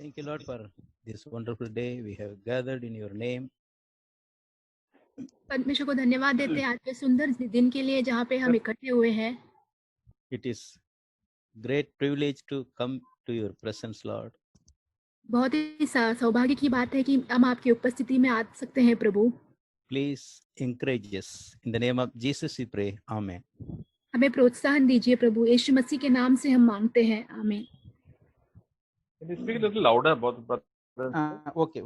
Thank you, Lord, for this wonderful day we have gathered in your name. परमेश्वर को धन्यवाद देते हैं आज के सुंदर दिन के लिए जहाँ पे हम इकट्ठे हुए हैं। It is great privilege to come to your presence, Lord. बहुत ही सौभाग्य की बात है कि हम आपकी उपस्थिति में आ सकते हैं प्रभु। Please encourage us. In the name of Jesus we pray. Amen. हमें प्रोत्साहन दीजिए प्रभु, यीशु मसीह के नाम से हम मांगते हैं, आमीन। Can you speak a little louder about but Okay.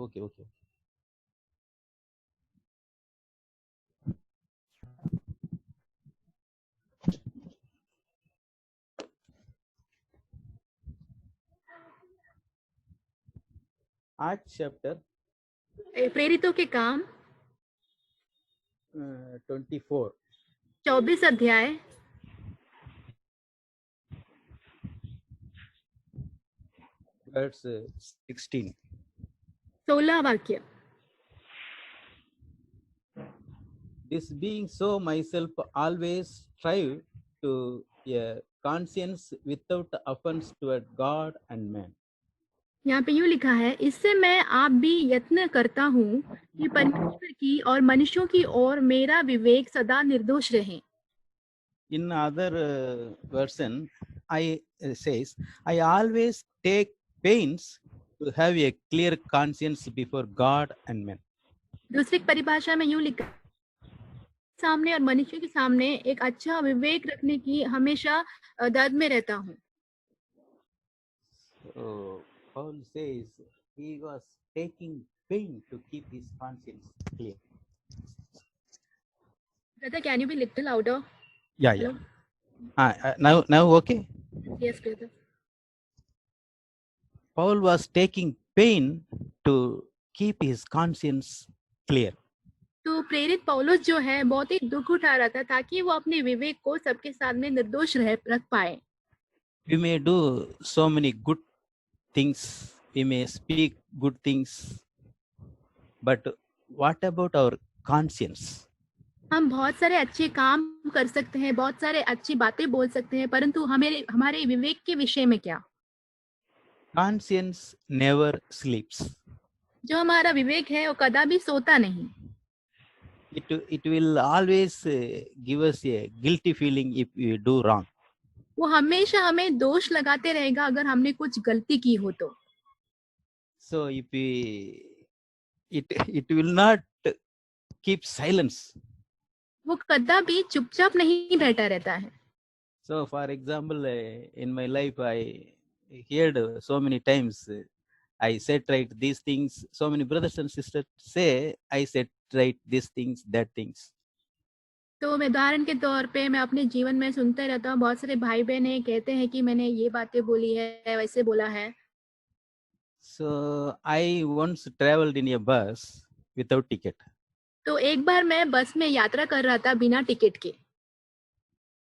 Acts chapter प्रेरितों के काम 24. 24 अध्याय verse 16. 16 वाक्य। This being so, myself always strive to a conscience without offense toward God and man. यहाँ पे यूँ लिखा है, इससे मैं आप भी यत्न करता हूँ कि परमेश्वर की और मनुष्यों की ओर मेरा विवेक सदा निर्दोष रहे। In other version, I says, I always take pains to have a clear conscience before God and men. दूसरी परिभाषा में यूँ लिखा, सामने और मनुष्य के सामने एक अच्छा विवेक रखने की हमेशा दर्द में रहता हूँ। So Paul says he was taking pain to keep his conscience clear. Brother, can you be little louder? Yeah. Hello? Now okay. Yes, brother. Paul was taking pain to keep his conscience clear. तो प्रेरित पौलुस जो है बहुत ही दुख उठा रहा था ताकि वो अपने विवेक को सबके सामने निर्दोष रख पाए। We may do so many good things, we may speak good things, but what about our conscience? हम बहुत सारे अच्छे काम कर सकते हैं, बहुत सारे अच्छी बातें बोल सकते हैं, परंतु हमारे विवेक के विषय में क्या? Conscience never sleeps. जो हमारा विवेक है वो कदापि सोता नहीं। It will always give us a guilty feeling if we do wrong. वो हमेशा हमें दोष लगाते रहेगा अगर हमने कुछ गलती की हो तो। So if it will not keep silence. वो कदापि चुपचाप नहीं बैठा रहता है। So for example, in my life I heard so many times I said right these things. So many brothers and sisters say I said right these things, that things. तो मैं उदाहरण के तौर पे मैं अपने जीवन में सुनते रहता हूँ, बहुत सारे भाई बहन कहते हैं कि मैंने ये बातें बोली है, वैसे बोला है। So I once traveled in a bus without ticket. तो एक बार मैं बस में यात्रा कर रहा था बिना टिकट के।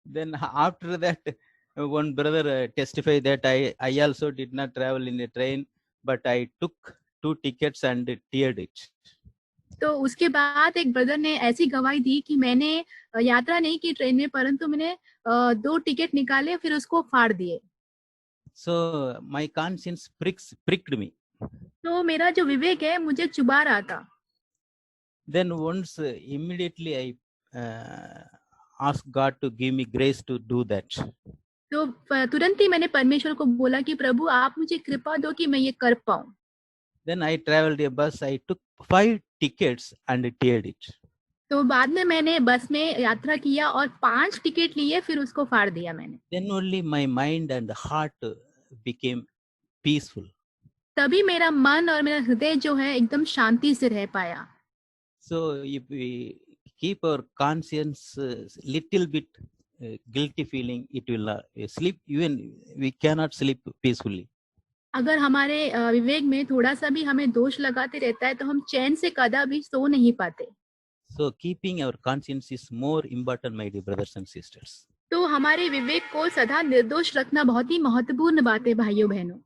Then after that, one brother testified that I also did not travel in a train, but I took 2 tickets and teared it. तो उसके बाद एक ब्रदर ने ऐसी गवाही दी कि मैंने यात्रा नहीं की ट्रेन में, परंतु मैंने 2 टिकट निकाले फिर उसको फाड़ दिए। So my conscience pricked me. तो मेरा जो विवेक है मुझे चुभा रहा था। Then once immediately I asked God to give me grace to do that. तो तुरंत ही मैंने परमेश्वर को बोला कि प्रभु आप मुझे कृपा दो कि मैं ये कर पाऊं। Then I traveled a bus. I took 5 tickets and teared it. तो बाद में मैंने बस में यात्रा किया और 5 टिकट लिए फिर उसको फाड़ दिया मैंने। Then only my mind and heart became peaceful. तभी मेरा मन और मेरा हृदय जो है एकदम शांति से रह पाया। So if we keep our conscience little bit guilty feeling, it will sleep. Even we cannot sleep peacefully. अगर हमारे विवेक में थोड़ा सा भी हमें दोष लगाते रहता है तो हम चैन से कदापि सो नहीं पाते। So keeping our conscience is more important, my dear brothers and sisters. तो हमारे विवेक को सदा निर्दोष रखना बहुत ही महत्वपूर्ण बात है भाइयों बहनों।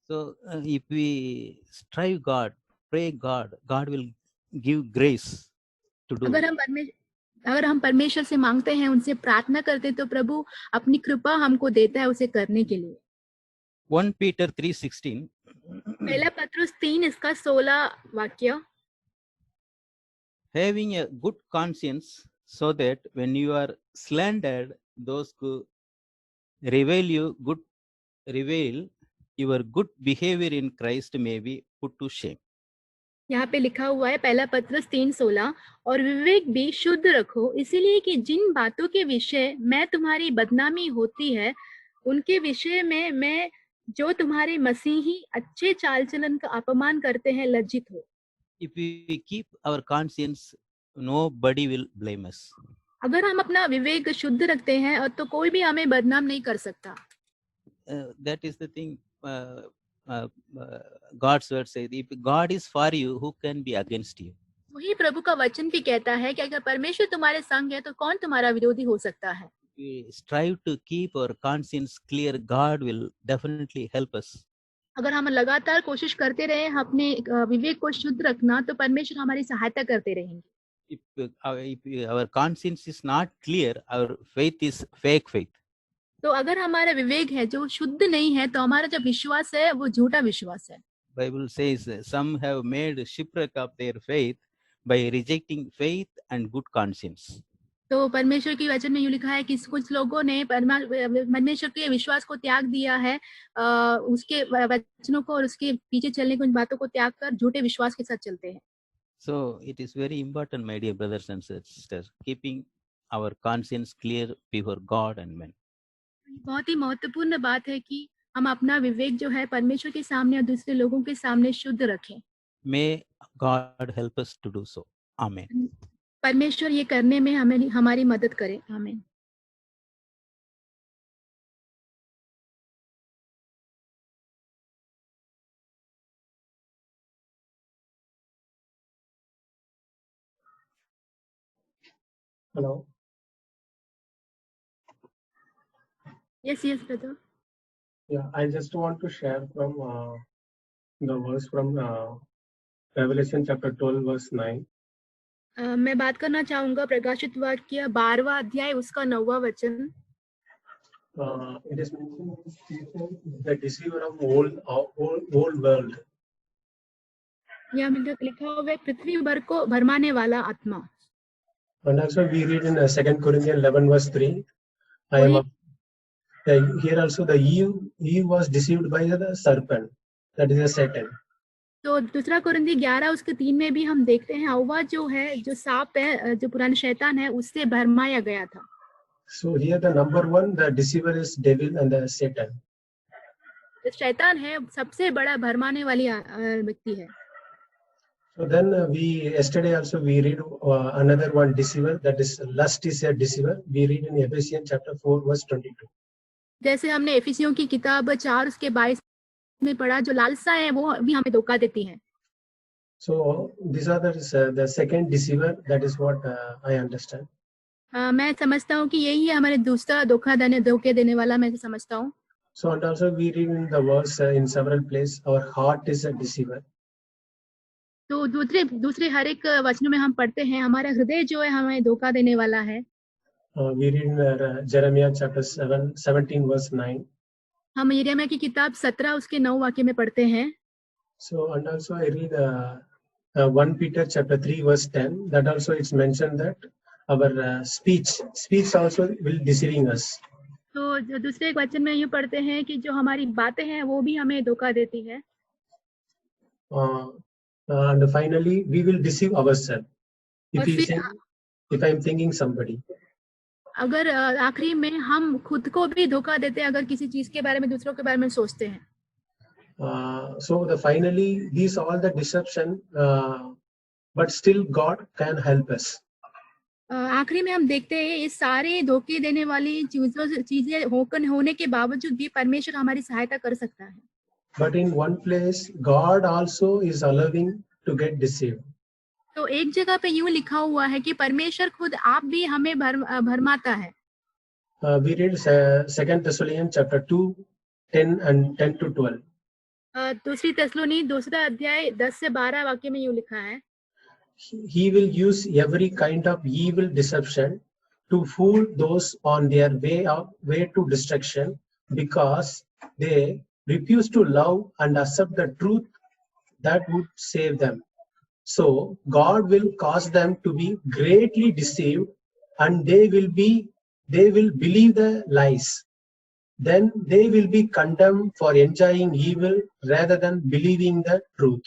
So if we strive God, pray God, God will give grace to do. अगर हम परमेश्वर से मांगते हैं, उनसे प्रार्थना करते तो प्रभु अपनी कृपा हमको देता है उसे करने के लिए। 1 Peter 3:16. पहला पत्रुस 3 इसका 16 वाक्य, Having a good conscience, so that when you are slandered, those who revile your good behavior in Christ may be put to shame. यहाँ पे लिखा हुआ है पहला पत्रुस 3:16, और विवेक भी शुद्ध रखो, इसीलिए कि जिन बातों के विषय में तुम्हारी बदनामी होती है, उनके विषय में मैं जो तुम्हारे मसीही अच्छे चाल चलन का अपमान करते हैं लज्जित हो। If we keep our conscience, nobody will blame us. अगर हम अपना विवेक शुद्ध रखते हैं और तो कोई भी हमें बदनाम नहीं कर सकता। That is the thing. God's word says, if God is for you, who can be against you? वही प्रभु का वचन भी कहता है कि अगर परमेश्वर तुम्हारे संग है तो कौन तुम्हारा विरोधी हो सकता है। We strive to keep our conscience clear. God will definitely help us. अगर हम लगातार कोशिश करते रहे अपने विवेक को शुद्ध रखना, तो परमेश्वर हमारी सहायता करते रहेंगे। If our conscience is not clear, our faith is fake faith. तो अगर हमारा विवेक है जो शुद्ध नहीं है, तो हमारा जो विश्वास है वो झूठा विश्वास है। Bible says some have made shipwreck of their faith by rejecting faith and good conscience. तो परमेश्वर की वचन में यूं लिखा है कि कुछ लोगों ने परमेश्वर के विश्वास को त्याग दिया है, उसके वचनों को और उसके पीछे चलने की उन बातों को त्याग कर झूठे विश्वास के साथ चलते हैं। So it is very important, my dear brothers and sisters, keeping our conscience clear before God and men. बहुत ही महत्वपूर्ण बात है कि हम अपना विवेक जो है परमेश्वर के सामने और दूसरे लोगों के सामने शुद्ध रखें। May God help us to do so. Amen. परमेश्वर ये करने में हमें हमारी मदद करे। आमीन। Hello. Yes, brother. Yeah, I just want to share from the verse from Revelation chapter 12 verse 9. मैं बात करना चाहूंगा प्रकाशित वाक्य 12वां अध्याय उसका 9वां वचन। It is mentioned the deceiver of whole world. यहाँ में लिखा हुआ है पृथ्वी भर को भरमाने वाला आत्मा। And also we read in 2 Corinthians 11 verse 3. Here also the Eve was deceived by the serpent, that is a Satan. तो दूसरा कुरिन्थी 11 उसके 3 में भी हम देखते हैं हव्वा जो है, जो सांप है, जो पुराना शैतान है, उससे भरमाया गया था। So here the number one, the deceiver is devil and the Satan. तो शैतान है सबसे बड़ा भरमाने वाली व्यक्ति है। So then yesterday also we read another one deceiver, that is lust is a deceiver. We read in Ephesians chapter 4 verse 22. जैसे हमने एफिसियों की किताब 4 उसके 22 में पढ़ा, जो लालसा है वो भी हमें धोखा देती है। So these are the second deceiver, that is what I understand. मैं समझता हूँ कि यही है हमारे दूसरा धोखे देने वाला, मैं समझता हूँ। So and also we read in the verse in several places, our heart is a deceiver. तो दूसरे हर एक वचनों में हम पढ़ते हैं हमारा हृदय जो है हमें धोखा देने वाला है। We read in Jeremiah chapter 17 verse 9. हम यिर्मयाह की किताब 17 उसके 9 वाक्य में पढ़ते हैं। So and also I read 1 Peter chapter 3 verse 10. That also it's mentioned that our speech also will deceiving us. तो जो दूसरे एक वचन में यूं पढ़ते हैं कि जो हमारी बातें हैं वो भी हमें धोखा देती है। And finally we will deceive ourselves if I am thinking somebody. अगर आखिरी में हम खुद को भी धोखा देते हैं अगर किसी चीज के बारे में, दूसरों के बारे में सोचते हैं। So finally these all the deception, but still God can help us. आखिरी में हम देखते हैं ये सारे धोखे देने वाली चीजें होने के बावजूद भी परमेश्वर हमारी सहायता कर सकता है। But in one place God also is allowing to get deceived. तो एक जगह पे यूं लिखा हुआ है कि परमेश्वर खुद आप भी हमें भरमाता है। We read 2 Thessalonians chapter 2 10 and 10 to 12. दूसरी तेसलोनी 2 अध्याय 10 से 12 वाक्य में यूं लिखा है, He will use every kind of evil deception to fool those on their way to destruction, because they refuse to love and accept the truth that would save them. So God will cause them to be greatly deceived, and they will believe the lies. Then they will be condemned for enjoying evil rather than believing the truth.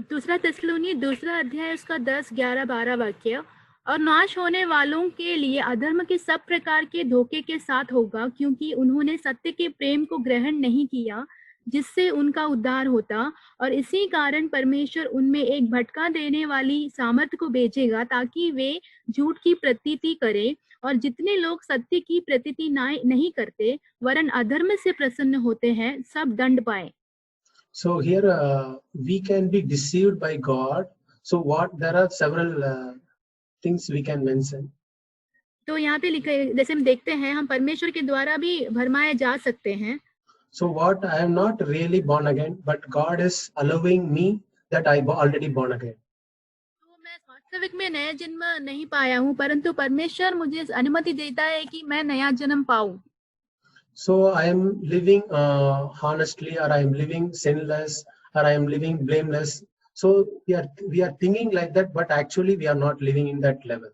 दूसरा थिस्सलुनी दूसरा अध्याय उसका 10, 11, 12 वाक्य। और नाश होने वालों के लिए अधर्म के सब प्रकार के धोखे के साथ होगा, क्योंकि उन्होंने सत्य के प्रेम को ग्रहण नहीं किया जिससे उनका उद्धार होता, और इसी कारण परमेश्वर उनमें एक भटका देने वाली सामर्थ को भेजेगा ताकि वे झूठ की प्रतीति करें, और जितने लोग सत्य की प्रतीति नहीं करते वरन अधर्म से प्रसन्न होते हैं, सब दंड पाए। So here we can be deceived by God. So there are several things we can mention. तो यहाँ पे लिखा है, जैसे हम देखते हैं हम परमेश्वर के द्वारा भी भरमाए जा सकते हैं। So what I am not really born again, but God is allowing me that I already born again. तो मैं वास्तविक में नया जन्म नहीं पाया हूँ, परंतु परमेश्वर मुझे अनुमति देता है कि मैं नया जन्म पाऊं। So I am living honestly, or I am living sinless, or I am living blameless. So we are thinking like that, but actually we are not living in that level.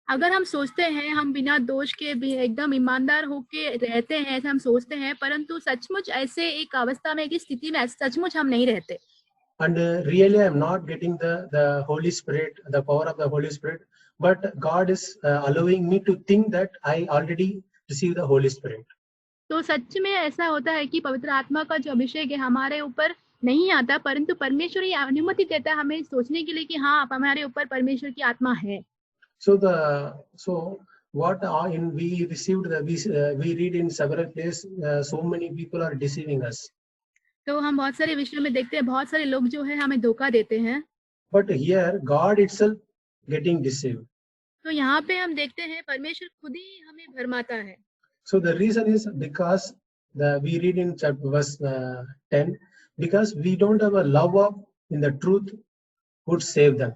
अगर हम सोचते हैं हम बिना दोष के भी एकदम ईमानदार होके रहते हैं, ऐसे हम सोचते हैं, परंतु सचमुच ऐसे एक अवस्था में, एक स्थिति में सचमुच हम नहीं रहते। And really I am not getting the Holy Spirit, the power of the Holy Spirit, but God is allowing me to think that I already received the Holy Spirit. तो सच में ऐसा होता है कि पवित्र आत्मा का जो अभिषेक है हमारे ऊपर नहीं आता, परंतु परमेश्वर ये अनुमति देता है हमें सोचने के लिए कि हाँ हमारे ऊपर परमेश्वर की आत्मा है। So what we received, we read in several places, so many people are deceiving us. तो हम बहुत सारे विषयों में देखते हैं बहुत सारे लोग जो है हमें धोखा देते हैं। But here God itself getting deceived. तो यहाँ पे हम देखते हैं परमेश्वर खुद ही हमें भरमाता है। So the reason is because we read in chapter verse 10, because we don't have a love of in the truth would save them.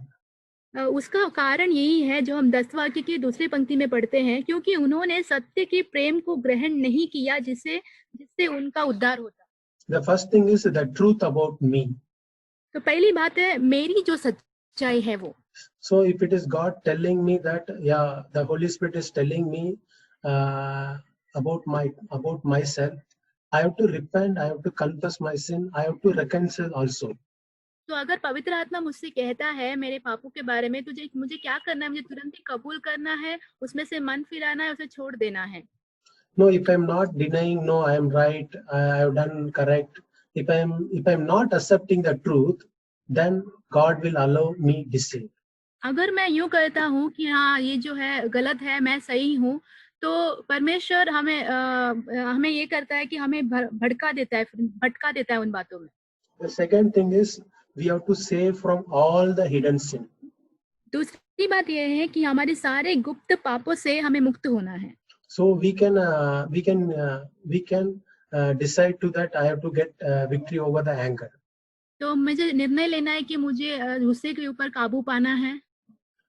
उसका कारण यही है जो हम 10 वाक्य की दूसरी पंक्ति में पढ़ते हैं, क्योंकि उन्होंने सत्य के प्रेम को ग्रहण नहीं किया जिससे उनका उद्धार होता। The first thing is the truth about me. तो पहली बात है मेरी जो सच्चाई है वो। So if it is God telling me that, yeah, the Holy Spirit is telling me about myself, I have to repent, I have to confess my sin, I have to reconcile also. तो अगर पवित्र आत्मा मुझसे कहता है मेरे पापों के बारे में, तुझे मुझे क्या करना है, मुझे तुरंत ही कबूल करना है, उसमें से मन फिराना है, उसे छोड़ देना है। No, if I am not denying, no, I am right, I have done correct. If I am not accepting the truth, then God will allow me deceive. अगर मैं यूं कहता हूँ कि हाँ ये जो है गलत है, मैं सही हूँ, तो परमेश्वर हमें ये करता है कि हमें भटका देता है उन बातों में। The second thing is we have to save from all the hidden sin. दूसरी बात यह है कि हमारे सारे गुप्त पापों से हमें मुक्त होना है। So we can decide to that I have to get victory over the anger. तो मुझे निर्णय लेना है कि मुझे गुस्से के ऊपर काबू पाना है।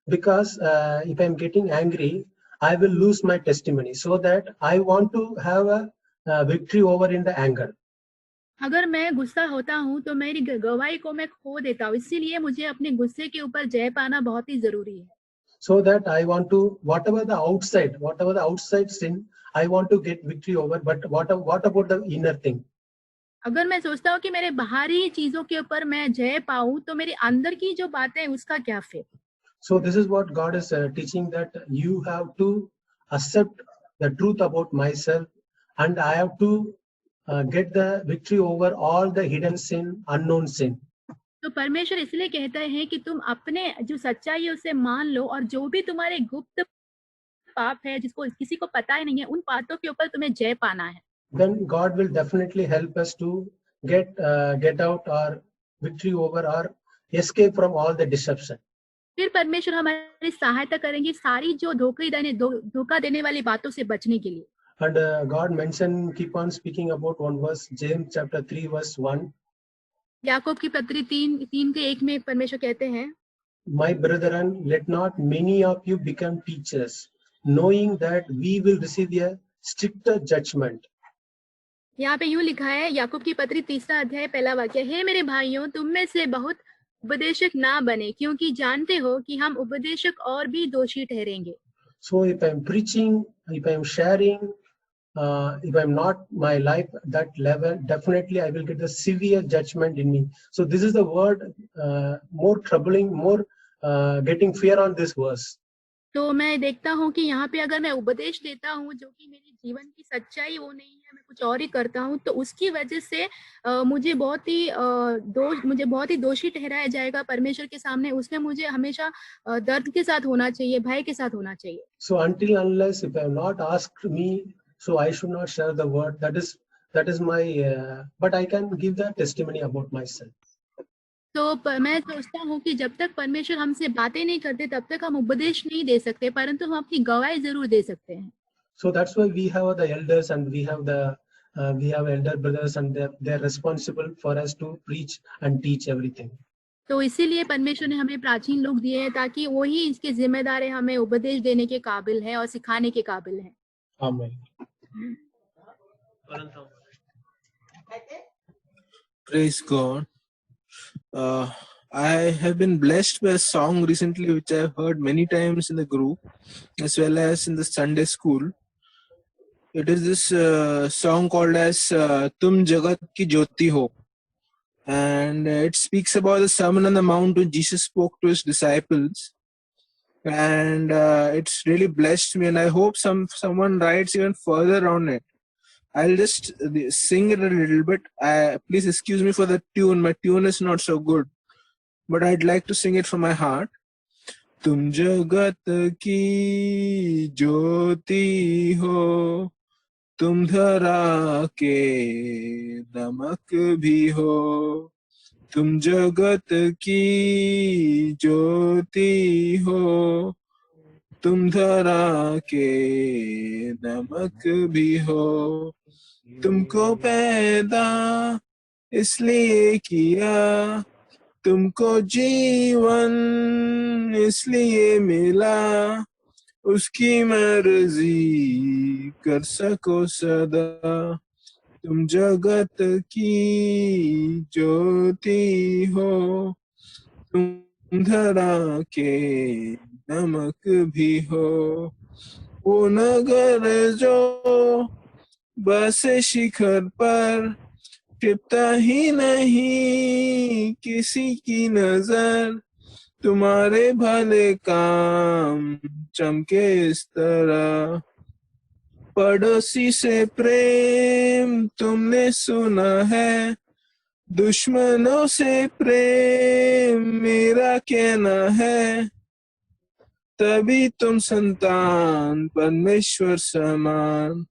Because if I am getting angry, I will lose my testimony. So that I want to have a victory over in the anger. अगर मैं गुस्सा होता हूँ तो मेरी गवाही को मैं खो देता हूँ, इसीलिए मुझे अपने गुस्से के ऊपर जय पाना बहुत ही जरूरी है। So that I want to, whatever the outside sin, I want to get victory over. But what about the inner thing? अगर मैं सोचता हूँ कि मेरे बाहरी चीजों के ऊपर मैं जय पाऊँ, तो मेरे अंदर की जो बातें उसका क्या फिर? So this is what God is teaching, that you have to accept the truth about myself, and I have to get the victory over all the hidden sin, unknown sin. तो परमेश्वर इसलिए कहता है कि तुम अपने जो सच्चाई है उसे मान लो, और जो भी तुम्हारे गुप्त पाप है जिसको किसी को पता ही नहीं है, उन पापों के ऊपर तुम्हें जय पाना है। Then God will definitely help us to get out or victory over or escape from all the deception. फिर परमेश्वर हमारी सहायता करेंगे सारी जो धोखा देने वाली बातों से बचने के लिए। And God mentioned, keep on speaking about one verse, James chapter 3 verse 1. याकूब की पत्री 3:1 में परमेश्वर कहते हैं, My brethren, let not many of you become teachers, knowing that we will receive a stricter judgment. यहाँ पे यूं लिखा है, याकूब की पत्री 3 अध्याय 1 वाक्य, हे मेरे भाइयों, तुम में से बहुत उपदेशक ना बने, क्योंकि जानते हो कि हम उपदेशक और भी दोषी ठहरेंगे। So if I'm preaching, if I'm sharing, if I'm not my life that level, definitely I will get the severe judgment in me. So this is the word more troubling, more getting fear on this verse. तो मैं देखता हूँ कि यहाँ पे अगर मैं उपदेश देता हूँ जो कि मेरे जीवन की सच्चाई वो नहीं है, मैं कुछ और ही करता हूँ, तो उसकी वजह से मुझे बहुत ही दोषी ठहराया जाएगा परमेश्वर के सामने। उसमें मुझे हमेशा दर्द के साथ होना चाहिए, भय के साथ होना चाहिए। So until unless if I have not asked me, so I should not share the word. That is my. But I can give the testimony about myself. तो मैं सोचता हूँ कि जब तक परमेश्वर हमसे बातें नहीं करते तब तक हम उपदेश नहीं दे सकते, परंतु हम अपनी गवाही जरूर दे सकते हैं। So that's why we have the elders and we have elder brothers and they're responsible for us to preach and teach everything. तो इसीलिए परमेश्वर ने हमें प्राचीन लोग दिए हैं ताकि वो ही इसके जिम्मेदार है, हमें उपदेश देने के काबिल है और सिखाने के काबिल है। Amen. Praise God. I have been blessed by a song recently which I have heard many times in the group as well as in the Sunday school. It is this song called as Tum Jagat Ki Jyoti Ho. And it speaks about the Sermon on the Mount when Jesus spoke to his disciples. And it's really blessed me, and I hope someone writes even further on it. I'll just sing it a little bit. Please excuse me for the tune. My tune is not so good, but I'd like to sing it from my heart. तुम जगत की ज्योति हो, तुम धरा के नमक भी हो, तुम जगत की ज्योति हो, तुम धरा के नमक भी हो, तुमको पैदा इसलिए किया, तुमको जीवन इसलिए मिला, उसकी मर्जी कर सको सदा, तुम जगत की ज्योति हो, तुम धरा के नमक भी हो, वो नगर जो बस शिखर पर छिपता ही नहीं किसी की नजर, तुम्हारे भले काम चमके इस तरह, पड़ोसी से प्रेम तुमने सुना है, दुश्मनों से प्रेम मेरा कहना है, तभी तुम संतान परमेश्वर समान,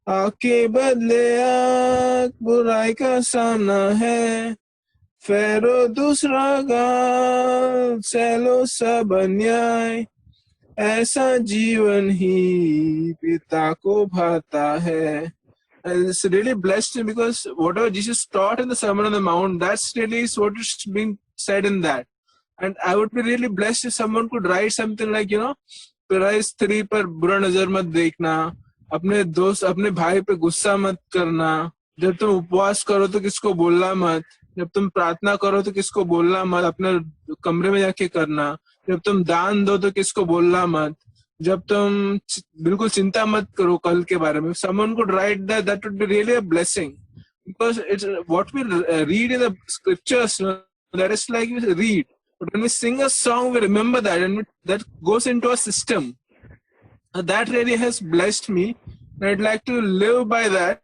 आके बदले आग बुराई का सामना है, फेरो दूसरा गाल सैलो सब अन्याय, ऐसा जीवन ही पिता को भाता है. And it's really blessed because whatever Jesus taught in the Sermon on the Mount, that's really what is being said in that. And I would be really blessed if someone could write something like, पराई स्त्री पर बुरा नजर मत देखना, अपने दोस्त अपने भाई पे गुस्सा मत करना, जब तुम उपवास करो तो किसको बोलना मत, जब तुम प्रार्थना करो तो किसको बोलना मत, अपने कमरे में जाके करना, जब तुम दान दो तो किसको बोलना मत, जब तुम बिल्कुल चिंता मत करो कल के बारे में. Someone could write that would be really a blessing, because it's what we read in the scriptures, that is like we read, but when we sing a song we remember that, and that goes into a system. That really has blessed me, and I'd like to live by that,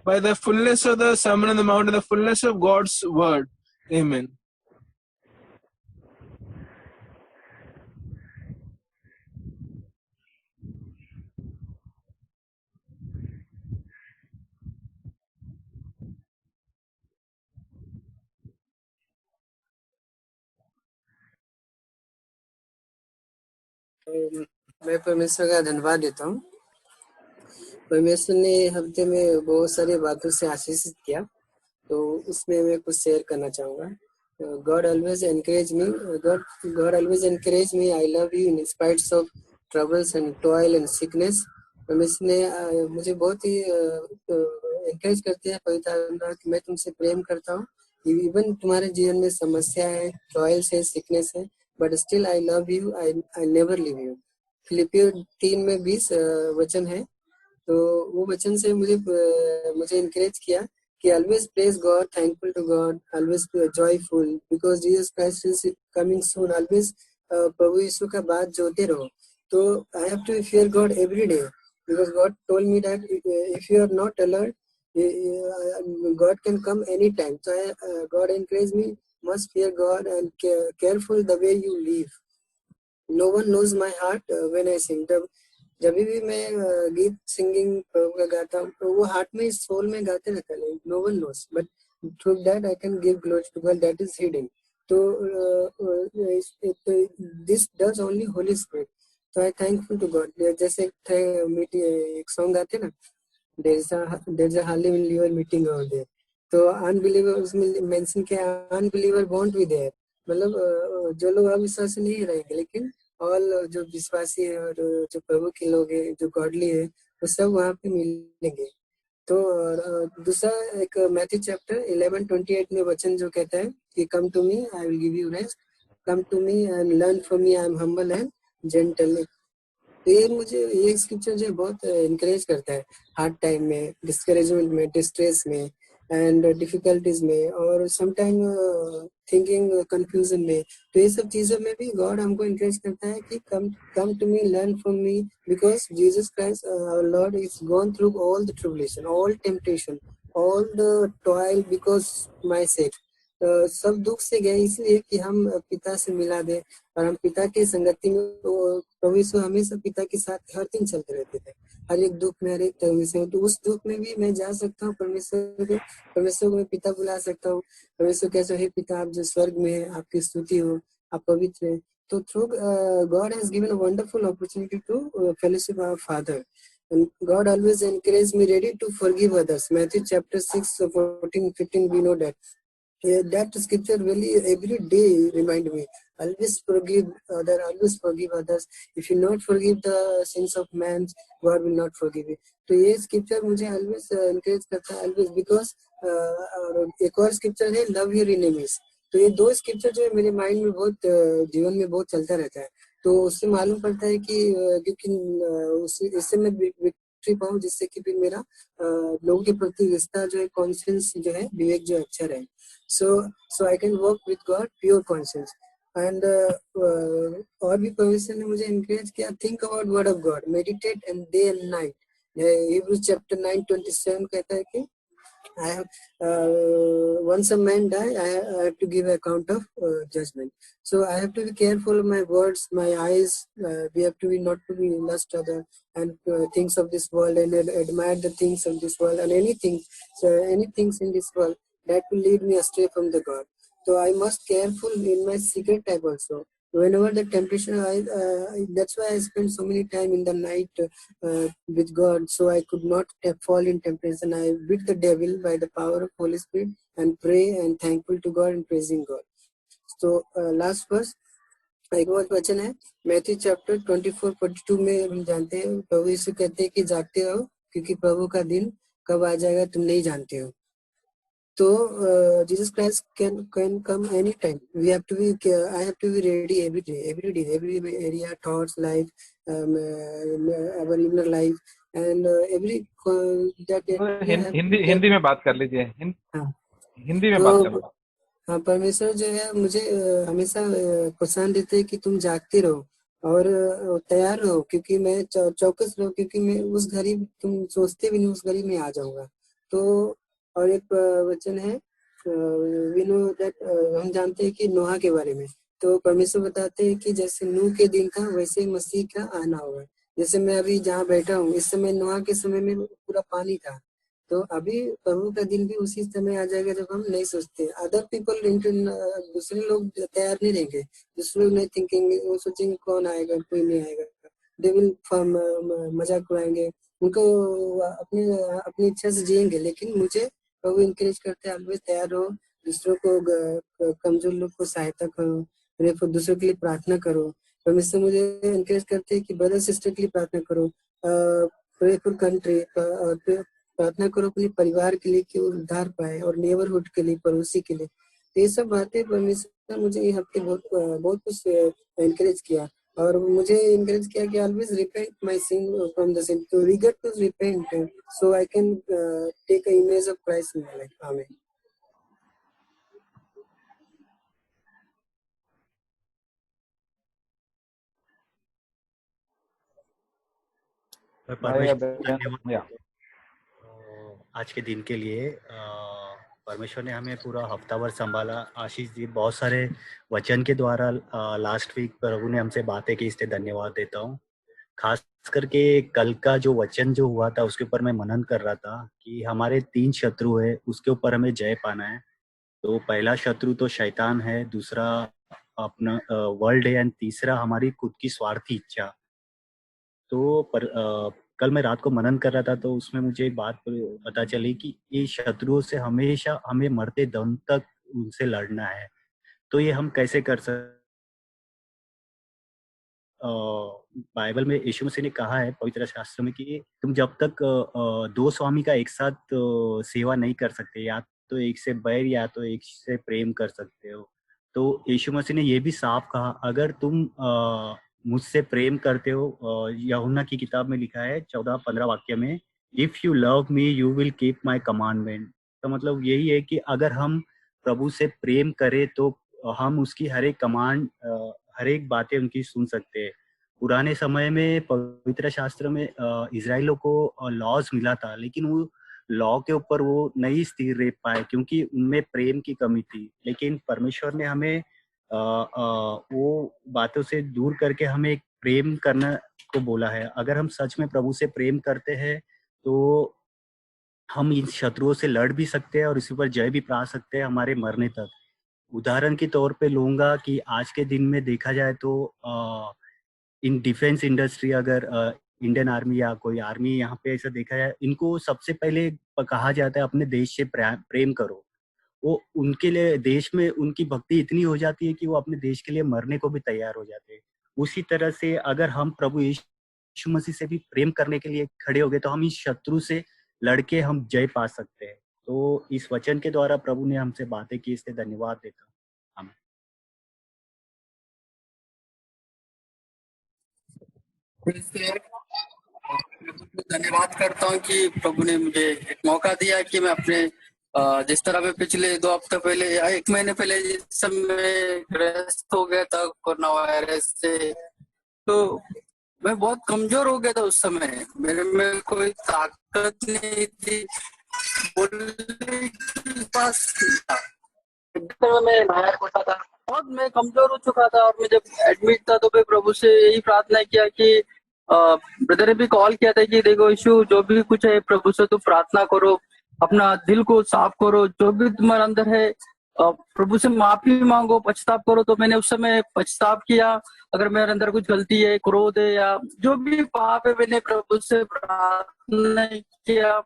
by the fullness of the Sermon on the Mount and the fullness of God's word. Amen. मैं परमेश्वर का धन्यवाद देता हूँ. परमेश्वर ने हफ्ते में बहुत सारी बातों से आशीषित किया, तो उसमें मैं कुछ शेयर करना चाहूँगा. God always encourage me. God always encourage me. I love you in spite of troubles and toil and sickness. परमेश्वर ने मुझे बहुत ही एनकरेज करते हैं पवित्र आत्मा कि मैं तुमसे प्रेम करता हूँ, इवन तुम्हारे जीवन में समस्या है, ट्रायल्स है, सिकनेस है, but still I love you, I never leave you. Philippians 3:20 वचन है। तो वो वचन से मुझे इनकरेज किया कि always praise God, thankful to God, always joyful because Jesus Christ is coming soon. Always प्रभु यीशु का बात जोते रहो। तो I have to fear God every day because God told me that if you are not alert, God can come anytime. So God encouraged me, must fear God and careful the way you live. No one knows my heart when I sing. जब भी मैं गीत singing का गाता हूँ तो वो heart में, सोल में गाते रहता है। No one knows, but through that I can give glory to God, that is hidden. तो this does only holy spirit. तो आई थैंकफुल टू गॉड। जैसे एक सॉन्ग गाते ना, there's a Harlem believer meeting over there. तो unbeliever उसमें mention किया, unbeliever want be there, मतलब जो लोग अविश्वासी नहीं रहेंगे, लेकिन ऑल जो विश्वासी है और जो प्रभु के लोग हैं, जो गॉडली है, वो सब वहाँ पे मिलेंगे। तो दूसरा एक मैथ्यू चैप्टर 11:28 में वचन जो कहता है कि come to me I will give you rest, come to me and learn from me, I am humble and gentle. तो ये मुझे ये स्क्रिप्चर जो बहुत इनकरेज करता है हार्ड टाइम में, डिस्करेजमेंट में, डिस्ट्रेस में एंड डिफिकल्टीज में, और समटाइम थिंकिंग कंफ्यूजन में। तो ये सब चीजों में भी गॉड हमको इनकरेज करता है कि come to me, learn from me, because Jesus Christ our Lord is gone through all the tribulation, all temptation, all the toil because my sake. सब दुख से गए इसलिए कि हम पिता से मिला दे, और हम पिता की संगति में, तो प्रभु यीशु हमेशा पिता के साथ हर दिन चलते रहते थे, हर एक दुख में, हर एक तंगी से। तो उस दुख में भी मैं जा सकता हूँ परमेश्वर को मैं पिता बुला सकता हूँ। परमेश्वर कैसे, हे पिता आप जो स्वर्ग में है, आपकी स्तुति हो, आप पवित्र है। तो through God has given a wonderful opportunity to fellowship our father, and God always encouraged me ready to forgive others. Matthew chapter 6:14-15 we know that. Yeah, that scripture really every day remind me, always forgive others. If you not forgive the sins of man, God will not forgive you. तो ये scripture मुझे always encourage करता है, always, because एक और scripture है love your enemies. तो ये दो स्क्रिप्चर जो है मेरे माइंड में बहुत जीवन में बहुत चलता रहता है। तो उससे मालूम पड़ता है कि क्योंकि इससे मैं विक्ट्री पाऊँ, जिससे कि फिर मेरा लोगों के प्रति रिश्ता जो है, कॉन्शियस जो है, विवेक जो अच्छा रहे। So I can work with God, pure conscience. And और भी परमेश्वर ने मुझे encourage किया, think about word of God, meditate and day and night. Hebrews chapter 9:27 कहता है कि I have once a man die, I have to give account of judgment. So I have to be careful of my words, my eyes. We have to be not to be lust other and things of this world, and admire the things of this world, and anything in this world that will lead me astray from the God. So I must careful in my secret type also. Whenever the temptation, that's why I spend so many time in the night with God, so I could not fall in temptation. I beat the devil by the power of Holy Spirit and pray and thankful to God and praising God. So last verse, एक और वचन है Matthew chapter 24:42 में हम जानते हैं, प्रभु यीशु कहते हैं कि जागते रहो क्योंकि प्रभु का दिन कब आ जाएगा तुम नहीं जानते हो। तो Jesus Christ can come anytime. We have to be, I have to be ready every day, every area, thoughts, life, our inner life, and every that Hindi में बात कर लीजिए। हाँ, हिंदी में बात करो। हाँ, परमेश्वर जो है मुझे हमेशा प्रोत्साहन देते हैं कि तुम जागते रहो और तैयार रहो, क्योंकि मैं चौकस रहो, क्योंकि मैं उस घड़ी, तुम सोचते भी नहीं उस घड़ी में आ जाऊंगा। तो और एक वचन है, वी नो दैट, हम जानते हैं कि नोहा के बारे में। तो परमेश्वर बताते हैं कि जैसे नूह के दिन था वैसे ही मसीह का आना होगा। जैसे मैं अभी जहाँ बैठा हूँ इस समय, नोहा के समय में पूरा पानी था, तो अभी प्रभु का दिन भी उसी समय आ जाएगा जब हम नहीं सोचते। अदर पीपल, दूसरे लोग तैयार नहीं रहेंगे, दूसरे लोग नहीं थिंकिंग, वो सोचेंगे कौन आएगा, कोई नहीं आएगा, दे विल मजाक उड़ाएंगे, उनको अपनी इच्छा से जिएंगे। लेकिन मुझे प्रभु इंकरेज करते हैं, ऑलवेज तैयार रहो, दूसरों को, कमजोर लोग को सहायता करो, दूसरों के लिए प्रार्थना करो। परमेश्वर मुझे इंकरेज करते हैं कि ब्रदर सिस्टर के लिए प्रार्थना करो, प्रे फॉर कंट्री, प्रार्थना करो अपने परिवार के लिए कि वो उद्धार पाए, और नेबरहुड के लिए, पड़ोसी के लिए। तो ये सब बातें परमेश्वर मुझे ये हफ्ते बहुत कुछ एनकरेज किया, और मुझे इनकरेज किया कि always repent my sin from the sin, to regret to repent so I can take a image of Christ in my life. आमीन। मैं भाई परमेश्वर अब को धन्यवाद या देता हूँ आज के दिन के लिए। परमेश्वर ने हमें पूरा हफ्ता भर संभाला, आशीष दी, बहुत सारे वचन के द्वारा लास्ट वीक प्रभु ने हमसे बातें की, इसलिए धन्यवाद देता हूँ। खास करके कल का जो वचन जो हुआ था उसके ऊपर मैं मनन कर रहा था कि हमारे 3 शत्रु है, उसके ऊपर हमें जय पाना है। तो पहला शत्रु तो शैतान है, दूसरा अपना वर्ल्ड है, एंड तीसरा हमारी खुद की स्वार्थी इच्छा। तो कल मैं रात को मनन कर रहा था तो उसमें मुझे एक बात पता चली कि ये शत्रुओं से हमेशा हमें मरते दम तक उनसे लड़ना है। तो ये हम कैसे कर सकते? बाइबल में यीशु मसीह ने कहा है पवित्र शास्त्र में कि तुम जब तक 2 स्वामी का एक साथ सेवा नहीं कर सकते, या तो एक से बैर या तो एक से प्रेम कर सकते हो। तो यीशु मसीह ने ये भी साफ कहा, अगर तुम मुझसे प्रेम करते हो, यूहन्ना की किताब में लिखा है 14-15 वाक्य में, if you love me you will keep my commandment. तो मतलब यही है कि अगर हम प्रभु से प्रेम करें तो हम उसकी हर एक कमांड, हर एक बातें उनकी सुन सकते हैं। पुराने समय में पवित्र शास्त्र में इजराइलों को लॉज मिला था, लेकिन वो लॉ के ऊपर वो नहीं स्थिर रह पाए क्योंकि उनमें प्रेम की कमी थी। लेकिन परमेश्वर ने हमें वो बातों से दूर करके हमें एक प्रेम करना को बोला है। अगर हम सच में प्रभु से प्रेम करते हैं तो हम इन शत्रुओं से लड़ भी सकते हैं और इसी पर जय भी पा सकते हैं हमारे मरने तक। उदाहरण के तौर पे लूंगा कि आज के दिन में देखा जाए तो इन डिफेंस इंडस्ट्री, अगर इंडियन आर्मी या कोई आर्मी यहाँ पे ऐसा देखा जाए, इनको सबसे पहले कहा जाता है अपने देश से प्रेम करो। वो उनके लिए देश में उनकी भक्ति इतनी हो जाती है कि वो अपने देश के लिए मरने को भी तैयार हो जाते हैं। उसी तरह से अगर हम प्रभु यीशु मसीह से भी प्रेम करने के लिए खड़े हो गए तो हम इस शत्रु से लड़के हम जय पा सकते हैं। तो इस वचन के द्वारा प्रभु ने हमसे बातें की, इसलिए धन्यवाद देता हूँ। धन्यवाद करता हूँ कि प्रभु ने मुझे एक मौका दिया कि मैं अपने जिस तरह मैं पिछले 2 हफ्ते पहले या 1 महीने पहले जिस समय ग्रस्त हो गया था कोरोना वायरस से, तो मैं बहुत कमजोर हो गया था। उस समय मेरे में कोई ताकत नहीं थी, बोलने के पास मैं बाहर होता था, बहुत मैं कमजोर हो चुका था। और मैं जब एडमिट था तो मैं प्रभु से यही प्रार्थना किया कि ब्रदर ने भी कॉल किया था कि देखो यीशु, जो भी कुछ है प्रभु से तो प्रार्थना करो, अपना दिल को साफ करो, जो भी तुम्हारे अंदर है प्रभु से माफी मांगो, पछताव करो। तो मैंने उस समय पछताव किया। अगर मेरे अंदर कुछ गलती है, क्रोध है या जो भी पाप है, मैंने प्रभु से प्रार्थना किया।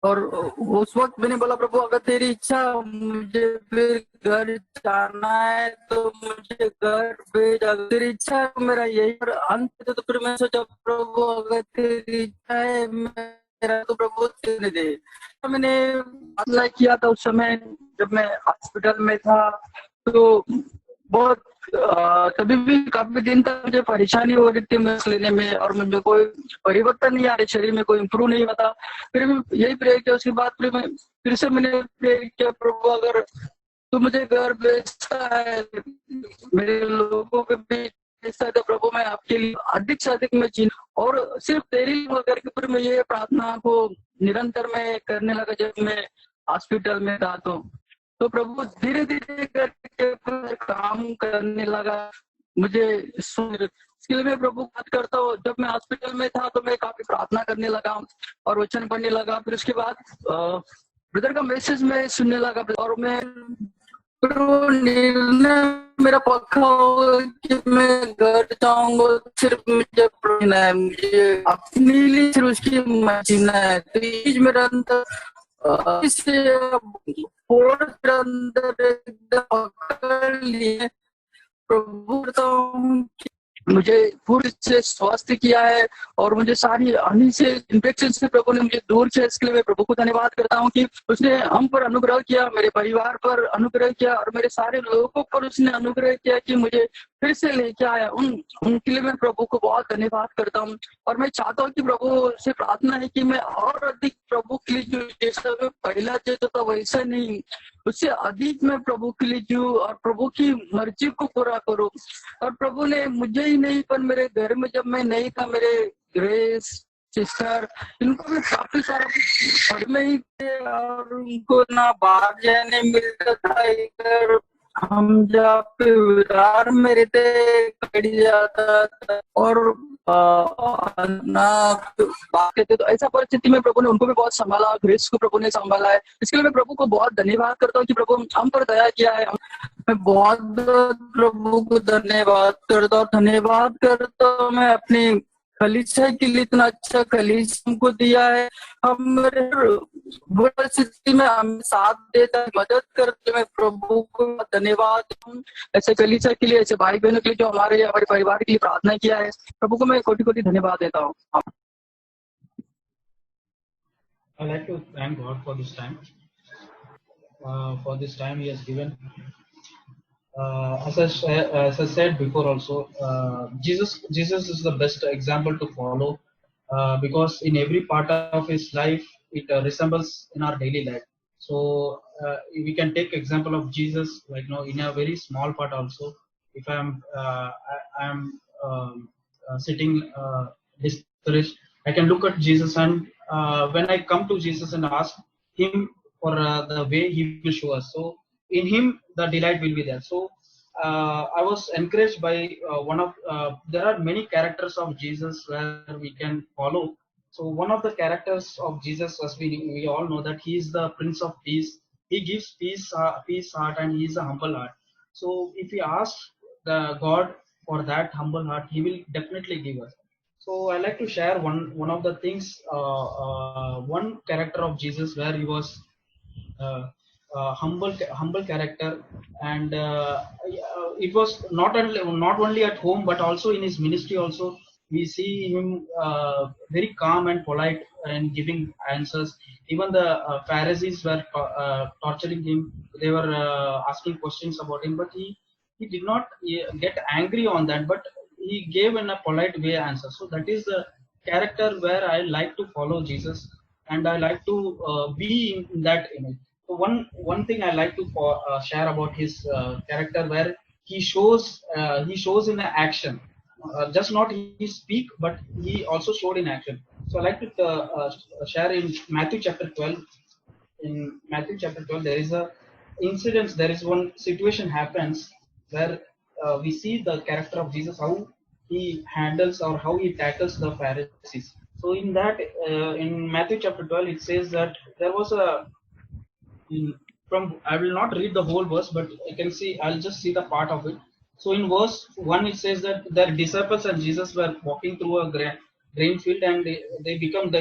और उस वक्त मैंने बोला, प्रभु अगर तेरी इच्छा मुझे फिर घर जाना है तो मुझे घर भेज, अगर तेरी इच्छा है तो मेरा यही पर अंत है। तो फिर मैं सोचा, प्रभु अगर तेरी इच्छा है मेरा तो प्रभु तेरे दे। तो मैंने प्रार्थना किया था उस समय जब मैं हॉस्पिटल में था। तो बहुत तभी भी काफी दिन तक मुझे परेशानी हो रही थी मेडिसिन लेने में, और मुझे कोई परिवर्तन नहीं आ रहा, शरीर में कोई इम्प्रूव नहीं होता। फिर भी यही प्रेयर किया। उसके बाद फिर से मैंने प्रेयर किया, प्रभु अगर तू मुझे घर भेजता है, मेरे लोगों के बीच भेजता है, तो प्रभु मैं आपके लिए अधिक से अधिक मैं जीऊं और सिर्फ तेरी करके। फिर मैं ये प्रार्थना को निरंतर मैं करने लगा जब मैं हॉस्पिटल में था। तो प्रभु धीरे धीरे करके काम करने लगा। मुझे इसके लिए मैं प्रभु बात करता हूँ। जब मैं हॉस्पिटल में था तो मैं काफी प्रार्थना करने लगा और वचन पढ़ने लगा। फिर उसके बाद ब्रदर का मैसेज मैं सुनने लगा, और मैं निर्णय मेरा पक्का हो कि मैं घर जाऊंगा, सिर्फ मुझे पढ़ना है, मुझे अपने लिए सिर्फ उसकी मचीना है। तो ये मेरा अंदर इससे अंदर एकदम पकड़ लिए। प्रभु मुझे पूरी से स्वस्थ किया है और मुझे सारी हानि से इन्फेक्शन से प्रभु ने मुझे दूर किया। इसके लिए मैं प्रभु को धन्यवाद करता हूँ कि उसने हम पर अनुग्रह किया, मेरे परिवार पर अनुग्रह किया और मेरे सारे लोगों पर उसने अनुग्रह किया कि मुझे फिर से लेके आया। उनके लिए मैं प्रभु को बहुत धन्यवाद करता हूँ। और मैं चाहता हूँ कि प्रभु से प्रार्थना है कि मैं और अधिक प्रभु के लिए जो जैसा मैं पहला चाहता था वैसा नहीं, उससे अधिक मैं प्रभु के लिए जीऊं और प्रभु की मर्जी को पूरा करूं। और प्रभु ने मुझे ही नहीं पर मेरे घर में जब मैं नहीं था, मेरे ग्रेस सिस्टर इनको भी काफी सारा घर में ही थे और उनको ना बाहर जाने मिलता था। इधर हम जहाँ पे विरार में रहते कट जाता था और ना बात करते, तो ऐसा परिस्थिति में प्रभु ने उनको भी बहुत संभाला, ग्रेस को प्रभु ने संभाला है। इसके लिए मैं प्रभु को बहुत धन्यवाद करता हूँ कि प्रभु हम पर दया किया है। मैं बहुत प्रभु को धन्यवाद करता हूँ मैं अपनी कलीसिया के लिए, इतना अच्छा कलीसिया हमको दिया है। हम मेरे बुरी स्थिति में हमें साथ देता है, मदद करते। मैं प्रभु को धन्यवाद दूं ऐसे कलीसिया के लिए, ऐसे भाई बहनों के लिए जो हमारे परिवार के लिए प्रार्थना किया है। प्रभु को मैं कोटि कोटि धन्यवाद देता हूँ। I'd like to thank God for this time. For this time He has given. As I said before also, Jesus is the best example to follow because in every part of His life it resembles in our daily life. So we can take example of Jesus, like in a very small part also. If I am sitting discouraged, I can look at Jesus, and when I come to Jesus and ask Him for the way, He will show us. So in Him the delight will be there. So I was encouraged by there are many characters of Jesus where we can follow. So one of the characters of Jesus, as we all know, that He is the Prince of Peace. He gives peace heart, and He is a humble heart. So if we ask the God for that humble heart, He will definitely give us. So I like to share one of the things, one character of Jesus where He was humble character, and it was not only at home but also in His ministry also. We see Him very calm and polite and giving answers. Even the Pharisees were torturing Him. They were asking questions about Him, but he did not get angry on that, but He gave in a polite way answer. So that is the character where I like to follow Jesus, and I like to be in that image. So one thing I like to share about His character, where he shows in action, just not He speak, but He also showed in action. So I like to share in Matthew chapter 12. In Matthew chapter 12, there is a incident. There is one situation happens where we see the character of Jesus, how He handles or how He tackles the Pharisees. So in that, in Matthew chapter 12, it says that there was I will not read the whole verse, but I'll just see the part of it. So in verse 1, it says that their disciples and Jesus were walking through a grain field, and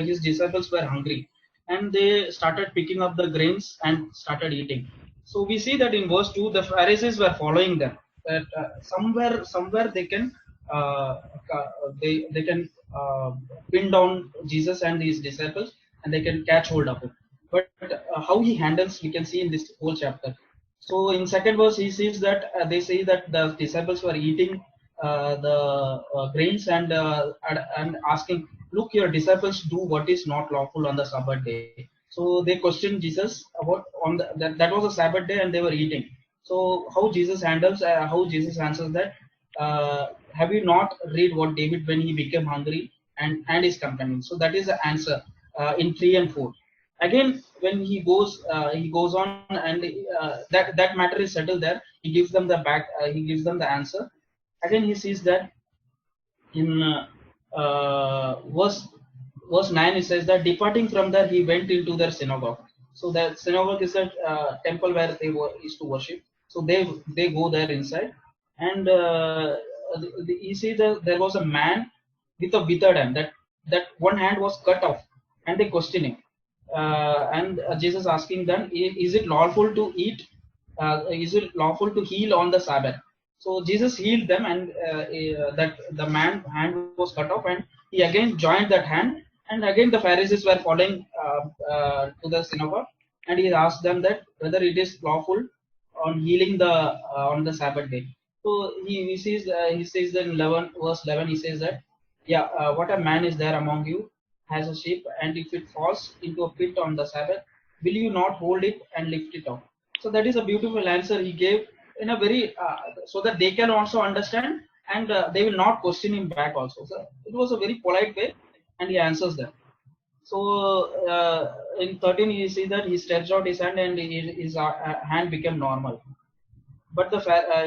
His disciples were hungry, and they started picking up the grains and started eating. So we see that in verse 2, the Pharisees were following them. That somewhere they can pin down Jesus and His disciples, and they can catch hold of it. But how He handles, we can see in this whole chapter. So in second verse, He sees that they say that the disciples were eating the grains and asking, "Look, your disciples do what is not lawful on the Sabbath day." So they questioned Jesus about that was a Sabbath day and they were eating. So how Jesus handles, how Jesus answers that? Have you not read what David when he became hungry and his companions? So that is the answer in 3 and 4. Again, when he goes on, and that matter is settled there. He gives them the answer. Again, he sees that in verse 9, it says that departing from there, he went into their synagogue. So that synagogue is a temple where they used to worship. So they go there inside, and you see that there was a man with a withered hand. That one hand was cut off, and they questioning. And Jesus asking them, is it lawful to eat? Is it lawful to heal on the Sabbath? So Jesus healed them, and that the man hand was cut off, and he again joined that hand. And again the Pharisees were following to the synagogue, and he asked them that whether it is lawful on healing the on the Sabbath day. So he says that in 11 verse 11 he says that, yeah, what a man is there among you has a sheep, and if it falls into a pit on the Sabbath, will you not hold it and lift it up? So that is a beautiful answer he gave in a very so that they can also understand, and they will not question him back also. So it was a very polite way, and he answers them. So in 13 you see that he stretched out his hand, and his hand became normal. But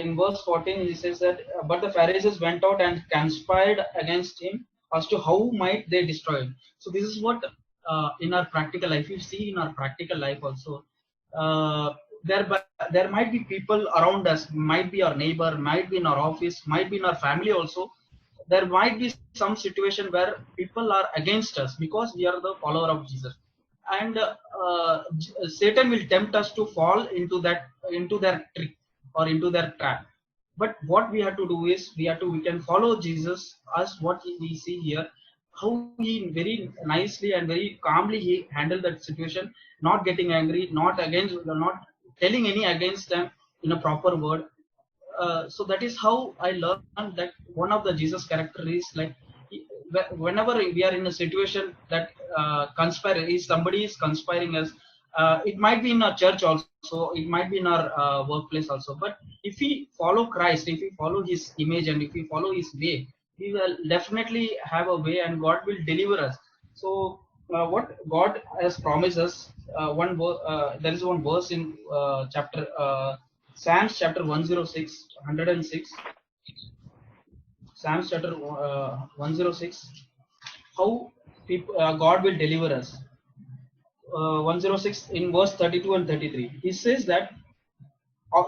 in verse 14 he says that, but the Pharisees went out and conspired against him as to how might they destroy him. So this is what in our practical life, you see in our practical life also, there might be people around us, might be our neighbor, might be in our office, might be in our family also. There might be some situation where people are against us because we are the follower of Jesus, and Satan will tempt us to fall into their trick or into their trap. But what we have to do is we can follow Jesus as what we see here, how he very nicely and very calmly he handled that situation, not getting angry, not telling any against them in a proper word. So that is how I learned that one of the Jesus character is like, whenever we are in a situation that somebody is conspiring us, it might be in a church also, it might be in our workplace also, but if we follow Christ, if we follow his image, and if we follow his way, we will definitely have a way, and God will deliver us. So what God has promised us, there is one verse in chapter Psalms chapter 106, Psalms chapter 106, how God will deliver us. 106 in verse 32 and 33. He says that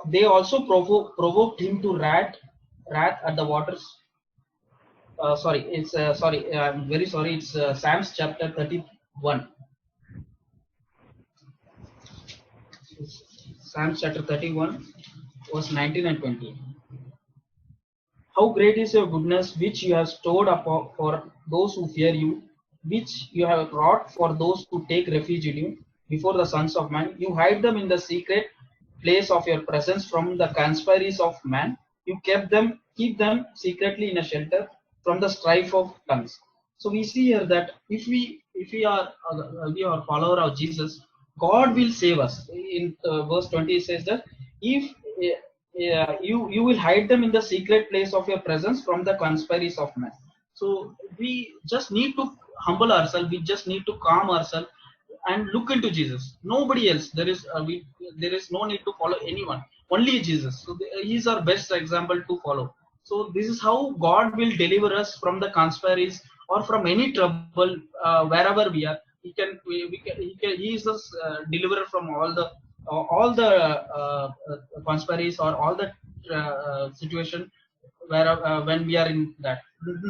they also provoked him to wrath at the waters. I'm very sorry. It's Psalms chapter 31. Psalms chapter 31, verse 19 and 20. How great is your goodness, which you have stored up for those who fear you, which you have wrought for those who take refuge in you before the sons of man. You hide them in the secret place of your presence from the conspiracies of man. You keep them secretly in a shelter from the strife of tongues. So we see here that if we are a follower of Jesus, God will save us. In verse 20 it says that if you will hide them in the secret place of your presence from the conspiracies of man. So we just need to humble ourselves. We just need to calm ourselves and look into Jesus. Nobody else. There is no need to follow anyone. Only Jesus. So he is our best example to follow. So this is how God will deliver us from the conspiracies or from any trouble wherever we are. He is the deliverer from all the conspiracies or all the situation where when we are in that.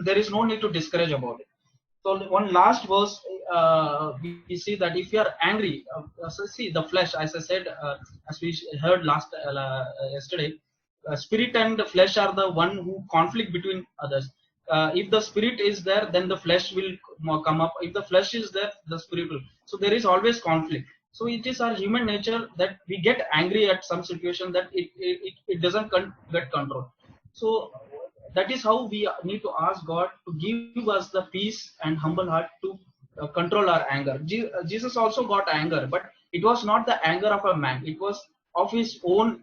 There is no need to discourage about it. So one last verse, we see that if you are angry, see the flesh, as I said, as we heard yesterday, spirit and the flesh are the one who conflict between others. If the spirit is there, then the flesh will come up. If the flesh is there, the spirit will. So there is always conflict. So it is our human nature that we get angry at some situation that it doesn't get control. So that is how we need to ask God to give us the peace and humble heart to control our anger. Jesus also got anger, but it was not the anger of a man. It was of his own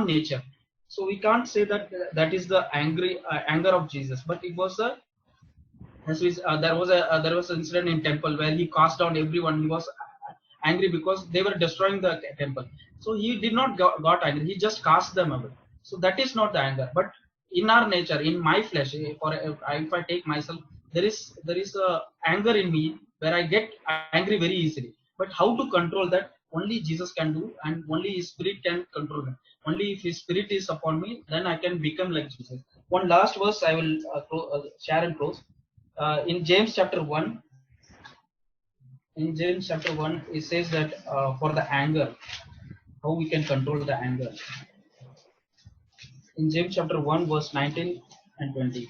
nature. So we can't say that is the anger of Jesus, but it was there was an incident in temple where he cast down everyone. He was angry because they were destroying the temple. So he did not got angry. He just cast them away. So that is not the anger. But in our nature, in my flesh, if I take myself, there is a anger in me where I get angry very easily. But how to control that? Only Jesus can do, and only His Spirit can control me. Only if His Spirit is upon me, then I can become like Jesus. One last verse I will share and close. In James chapter 1, it says that for the anger, how we can control the anger. in James chapter 1, verse 19 and 20.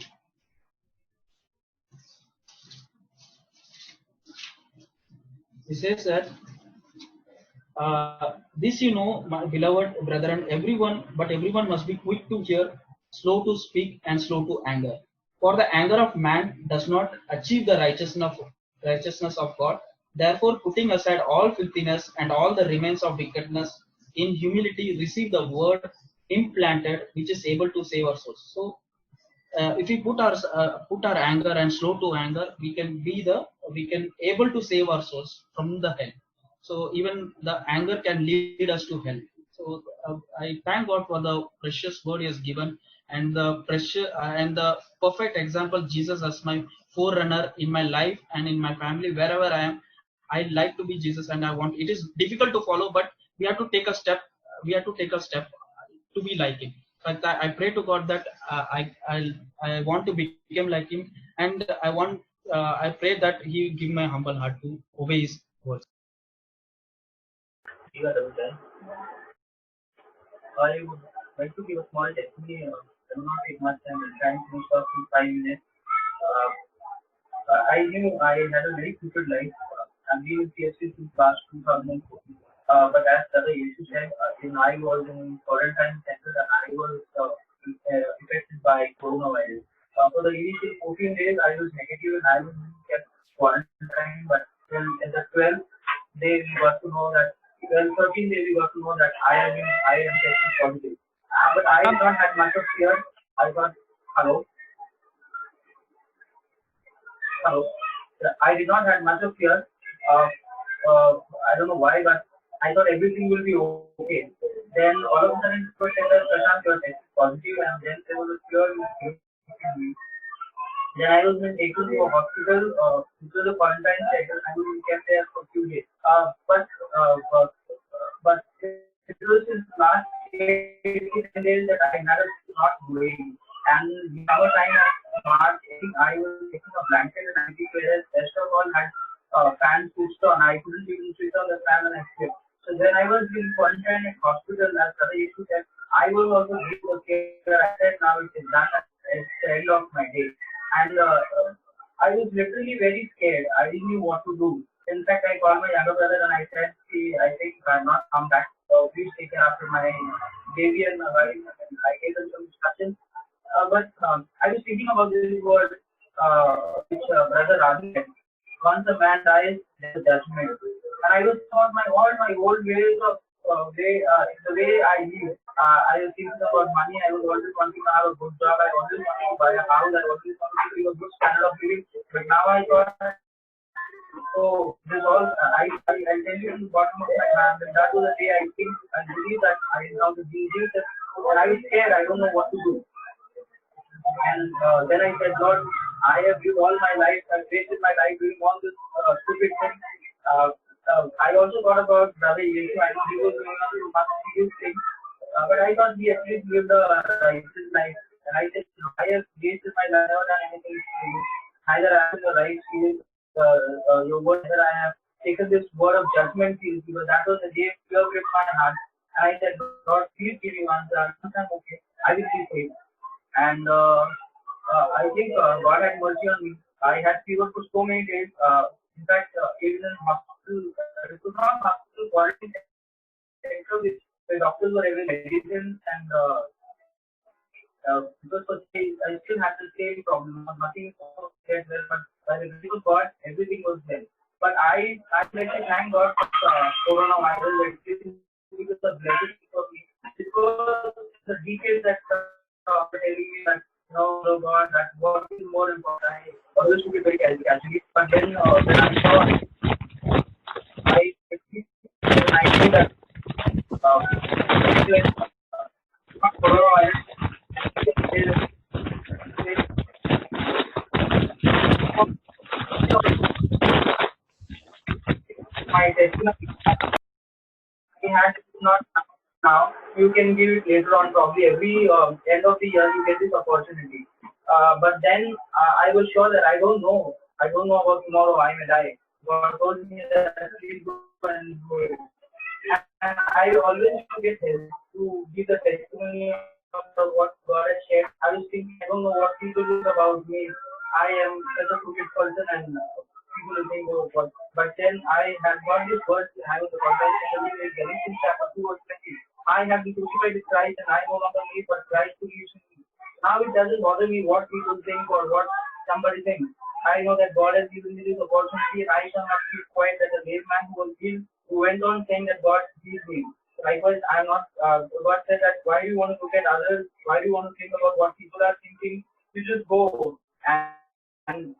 It says that, this you know, my beloved brethren, everyone must be quick to hear, slow to speak, and slow to anger. For the anger of man does not achieve the righteousness of God. Therefore, putting aside all filthiness and all the remains of wickedness, in humility receive the word implanted, which is able to save our souls. So, if we put our anger and slow to anger, we can able to save our souls from the hell. So even the anger can lead us to hell. So I thank God for the precious word He has given, and the precious and the perfect example Jesus as my forerunner in my life and in my family, wherever I am. I like to be Jesus, and I want. It is difficult to follow, but we have to take a step. We have to take a step to be like Him. But I pray to God that I want to become like Him, and I pray that He give my humble heart to obey His words. I would like to give a small testimony. I will not take much time. I'm trying to make up in 5 minutes. I knew I had a very stupid life. I've been in PhD since last 2014. But as Brother Yesu said, I was in quarantine center and I was affected by coronavirus. For the initial 14 days, I was negative and I was kept quarantined. But in the 12th day, we got to know that. 13 days, we got to know that I am tested positive. But I did not have much of fear. I thought, hello. I did not have much of fear. I don't know why, but I thought everything will be okay. Then all of a sudden, it was said that Prashant, you are tested positive, and then there was a fear in me. Then I was taken to a hospital, it was a quarantine center, and we kept there for a few days. But it was in the last 8 days that I had a not going. And our time of March, I was taking a blanket and I think whereas rest of all had fans switched on. I couldn't even switch on the fan and I slept. So then I was in quarantine at hospital, as Brother Yesu said, I was also give the care. I said now it is done, it's the end of my day. And I was literally very scared. I didn't know what to do. In fact, I called my younger brother and I said, see, I think I have not come back. So please take care after my baby and my wife. And I gave them some instructions. But I was thinking about this word which Brother Radhi said. Once a man dies, there is judgment. And I was thought all my old ways of the way I live. I was thinking about money. I was always wanting to have a good job. I always wanted to buy a house. I always wanted to live a good standard of living. But now I thought, so this all I tell you in the bottom of my hand. And that was the day I think and believe that I now the Jesus. And I was scared. I don't know what to do. And then I said, Lord, I have lived all my life. I've wasted my life doing all this stupid things. I also thought about Brother Yesu. I know he was doing serious things, but I thought he at least lived a righteous life. And I said, I have wasted my life, never done anything to you. Neither I have the right to your word, that I have taken this word of judgment to you, because that was the day fear gripped my heart. And I said, Lord, please give me answer. I'm okay. I will be saved. And I think God had mercy on me. I had fever for so many days. In fact, even in hospital, it was not hospital quarantine center, the doctors were giving medicine, and because I still had the same problem. Nothing was there, but by the grace of God, everything was there. But I like to thank God for coronavirus. It is a blessing for me, because the details that are telling me that, no, God, that what is more important. I always took it very casually. But then when I saw it, I knew that not coronavirus. My testimony, we had not now. You can give it later on, probably every end of the year you get this opportunity. But then I was sure that I don't know about tomorrow. I may die. God told me that please go and do it. And I always get help to give the testimony of what about me. I am such a stupid person and people will think, oh, what? But then I had got this verse, I was in Galatians chapter 2 verse 20. I have been crucified with Christ and I no longer live, but Christ who lives in me. Now it doesn't bother me what people think or what somebody thinks. I know that God has given me this opportunity and I shall not keep quiet as a brave man who was healed, who went on saying that God healed me. Likewise, I am not, God said that why do you want to look at others? Why do you want to think about what people are thinking? You just go and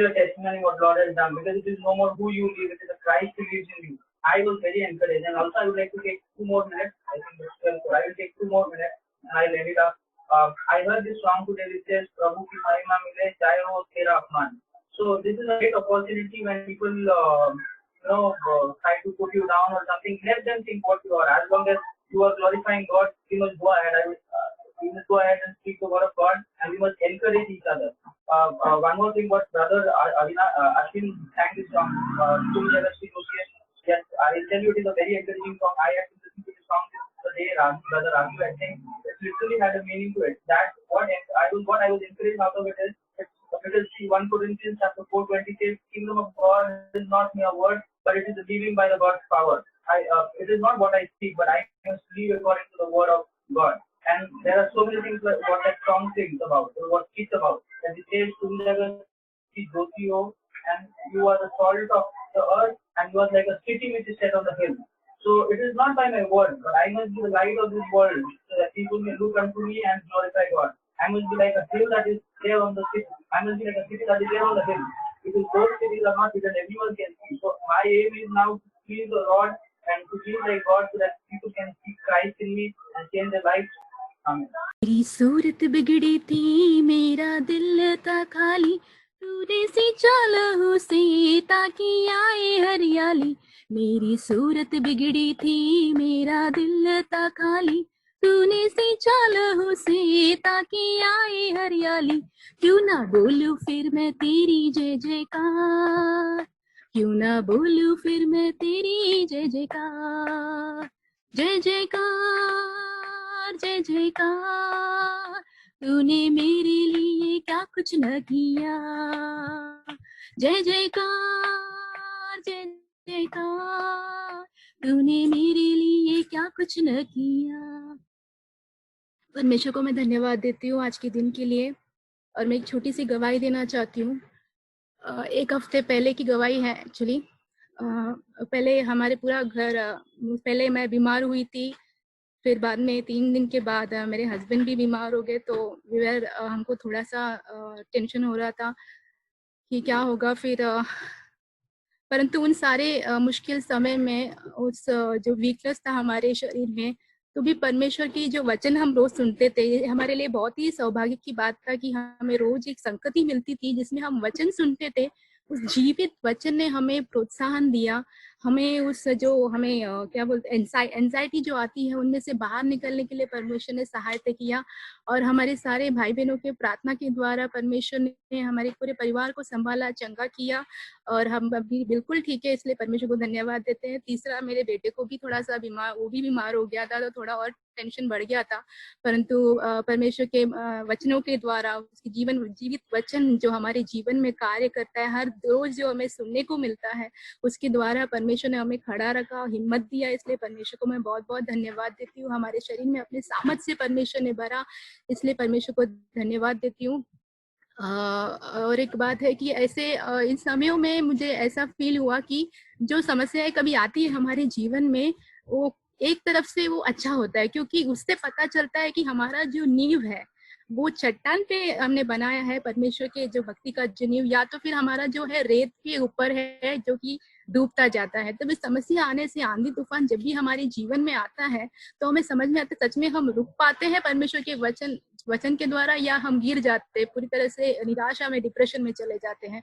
your testimony what Lord has done, because it is no more who you live, it is a Christ who lives in you. I was very encouraged, and also I would like to take 2 more minutes. I think I will take 2 more minutes and I'll end it up. I heard this song today which says Prabhu ki mahima mile chahe wo tera apman. So this is a great opportunity when people try to put you down or something. Let them think what you are. As long as you are glorifying God, we must go ahead. We must go ahead and speak the word of God, and we must encourage each other. One more thing, what brother Ashwin sang this song, yes, I will tell you it is a very encouraging song. I had to listen to this song the day brother Raju had sang. It literally had a meaning to it. That what I was encouraged out of it is, because see 1 Corinthians chapter 4:20 says, kingdom of God is not mere word, but it is living by the God's power. It is not what I speak, but I must live according to the word of God. And there are so many things like what that song sings about, or what speaks about. And it says, and you are the salt of the earth, and you are like a city which is set on the hill. So it is not by my word, but I must be the light of this world, so that people may look unto me and glorify God. I must be like a hill that is there on the city. I must be like a city that is there on the hill. Because those cities are not hidden, everyone can see. So my aim is now to please the Lord and to please like God, so that people can see Christ in me and change their lives. Amen. मेरी सूरत बिगड़ी थी, मेरा दिल था खाली, तूने सी चाल उसे ताकि आए हरियाली। मेरी सूरत बिगड़ी थी, मेरा दिल था खाली, तूने सी चाल उसे ताकि आए हरियाली। क्यों ना बोलूं फिर मैं तेरी जय जयकार, क्यों ना बोलूं फिर मैं तेरी जय जयकार। जय जयकार, जय जयकार, तूने मेरे लिए क्या कुछ न किया। जय जयकार, जय जयकार, तूने मेरे लिए क्या कुछ न किया। परमेश्वर को मैं धन्यवाद देती हूँ आज के दिन के लिए, और मैं एक छोटी सी गवाही देना चाहती हूँ। 1 हफ्ते पहले की गवाही है एक्चुअली। पहले हमारे पूरा घर, पहले मैं बीमार हुई थी, फिर बाद में 3 दिन के बाद मेरे हस्बैंड भी बीमार हो गए, तो हमको थोड़ा सा टेंशन हो रहा था कि क्या होगा फिर। परंतु उन सारे मुश्किल समय में उस जो वीकनेस था हमारे शरीर में, तो भी परमेश्वर की जो वचन हम रोज सुनते थे, हमारे लिए बहुत ही सौभाग्य की बात था कि हमें रोज एक संगति मिलती थी जिसमें हम वचन सुनते थे। उस जीवित वचन ने हमें प्रोत्साहन दिया, हमें उस जो हमें क्या बोलते एंजाइटी जो आती है उनमें से बाहर निकलने के लिए परमेश्वर ने सहायता किया। और हमारे सारे भाई बहनों के प्रार्थना के द्वारा परमेश्वर ने हमारे पूरे परिवार को संभाला, चंगा किया, और हम अभी बिल्कुल ठीक है, इसलिए परमेश्वर को धन्यवाद देते हैं। तीसरा, मेरे बेटे को भी थोड़ा सा वो भी बीमार हो गया था, तो थोड़ा और टेंशन बढ़ गया था, परंतु परमेश्वर के वचनों के द्वारा, उसकी जीवित वचन जो हमारे जीवन में कार्य करता है, हर रोज जो हमें सुनने को मिलता है, उसके द्वारा परमेश्वर ने हमें खड़ा रखा, हिम्मत दिया, इसलिए परमेश्वर को मैं बहुत बहुत धन्यवाद देती हूँ। हमारे शरीर में अपने सामर्थ से परमेश्वर ने भरा, इसलिए परमेश्वर को धन्यवाद देती हूँ। और एक बात है कि ऐसे इन समयों में मुझे ऐसा फील हुआ कि जो समस्याएं कभी आती है हमारे जीवन में, वो एक तरफ से वो अच्छा होता है, क्योंकि उससे पता चलता है कि हमारा जो नींव है वो चट्टान पे हमने बनाया है, परमेश्वर के जो भक्ति का जो नींव, या तो फिर हमारा जो है रेत के ऊपर है जो कि डूबता जाता है। तो समस्या आने से, आंधी तूफान जब भी हमारे जीवन में आता है, तो हमें समझ में आता है सच में हम रुक पाते हैं परमेश्वर के वचन के द्वारा, या हम गिर जाते हैं, पूरी तरह से निराशा में, डिप्रेशन में चले जाते हैं।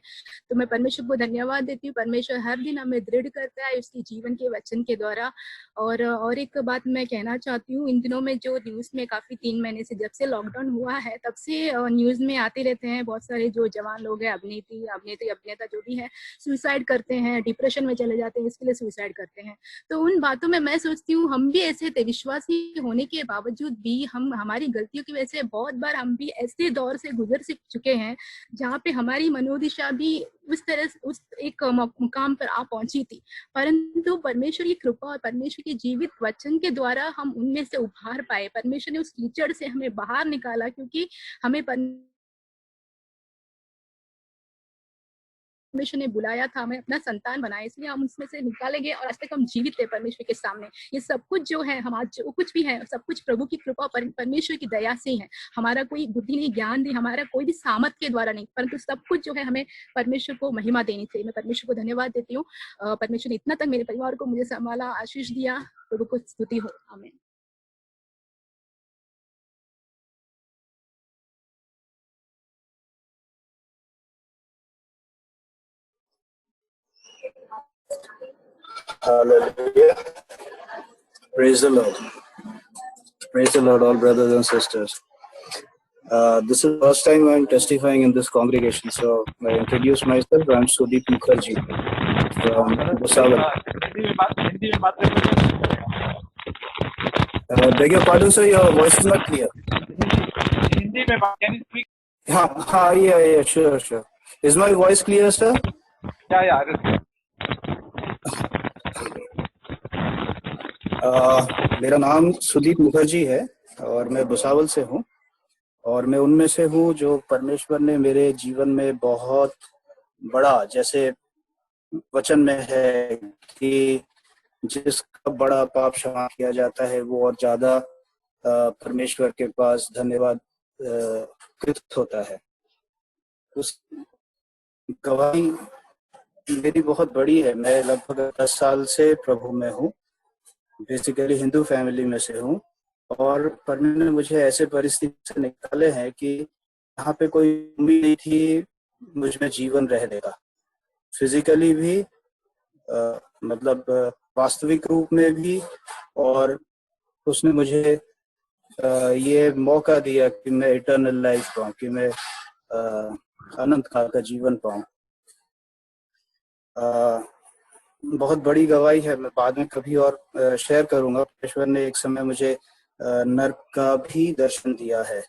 तो मैं परमेश्वर को धन्यवाद देती हूँ। परमेश्वर हर दिन हमें दृढ़ करता है उसके जीवन के वचन के द्वारा। और एक बात मैं कहना चाहती हूँ, इन दिनों में जो न्यूज़ में काफी 3 महीने से, जब से लॉकडाउन हुआ है तब से न्यूज़ में आते रहते हैं बहुत सारे जो जवान लोग हैं, अभिनेता जो भी है, सुसाइड करते हैं, डिप्रेशन में चले जाते हैं, इसके लिए सुसाइड करते हैं। तो उन बातों में मैं सोचती हूँ हम भी ऐसे थे, विश्वासी होने के बावजूद भी हम हमारी गलतियों की वजह से बहुत बार हम भी ऐसे दौर से गुजर चुके हैं जहाँ पे हमारी मनोदिशा भी उस तरह उस एक मुकाम पर आ पहुंची थी, परंतु परमेश्वर की कृपा और परमेश्वर के जीवित वचन के द्वारा हम उनमें से उभार पाए। परमेश्वर ने उस कीचड़ से हमें बाहर निकाला, क्योंकि हमें परमेश्वर ने बुलाया था, हमें अपना संतान बनाया, इसलिए हम उसमें से निकाले गए और आज तक हम जीवित है परमेश्वर के सामने। ये सब कुछ जो है, हम आज जो कुछ भी है, सब कुछ प्रभु की कृपा परमेश्वर की दया से ही है। हमारा कोई बुद्धि नहीं, ज्ञान नहीं, हमारा कोई भी सामर्थ के द्वारा नहीं, परंतु सब कुछ जो है हमें परमेश्वर को महिमा देनी चाहिए। मैं परमेश्वर को धन्यवाद देती हूँ। परमेश्वर ने इतना तक मेरे परिवार को मुझे संभाला, आशीष दिया। प्रभु को स्तुति हो। आमीन। Hallelujah. Praise the Lord. Praise the Lord, all brothers and sisters. This is the first time I'm testifying in this congregation, so I introduce myself. I'm Sudeep Mukherjee from Bhusawal. Beg your pardon, sir, your voice is not clear. Hindi mein baat, can you speak? Yeah, sure. Is my voice clear, sir? Yeah. मेरा नाम सुदीप मुखर्जी है और मैं भुसावल से हूँ, और मैं उनमें से हूँ जो परमेश्वर ने मेरे जीवन में बहुत बड़ा, जैसे वचन में है कि जिसका बड़ा पाप क्षमा किया जाता है वो और ज्यादा परमेश्वर के पास धन्यवाद कृत होता है। उस गवाही मेरी बहुत बड़ी है। मैं लगभग 10 साल से प्रभु में हूँ, बेसिकली हिंदू फैमिली में से हूँ, और परमेश्वर ने मुझे ऐसे परिस्थिति से निकाले हैं कि यहाँ पे कोई उम्मीद नहीं थी मुझ में जीवन रहने का, फिजिकली भी मतलब वास्तविक रूप में भी, और उसने मुझे ये मौका दिया कि मैं इटर्नल लाइफ पाऊँ, कि मैं अनंत काल का जीवन पाऊँ। बहुत बड़ी गवाही है, मैं बाद में कभी और शेयर करूंगा। परमेश्वर ने एक समय मुझे नर्क का भी दर्शन दिया है,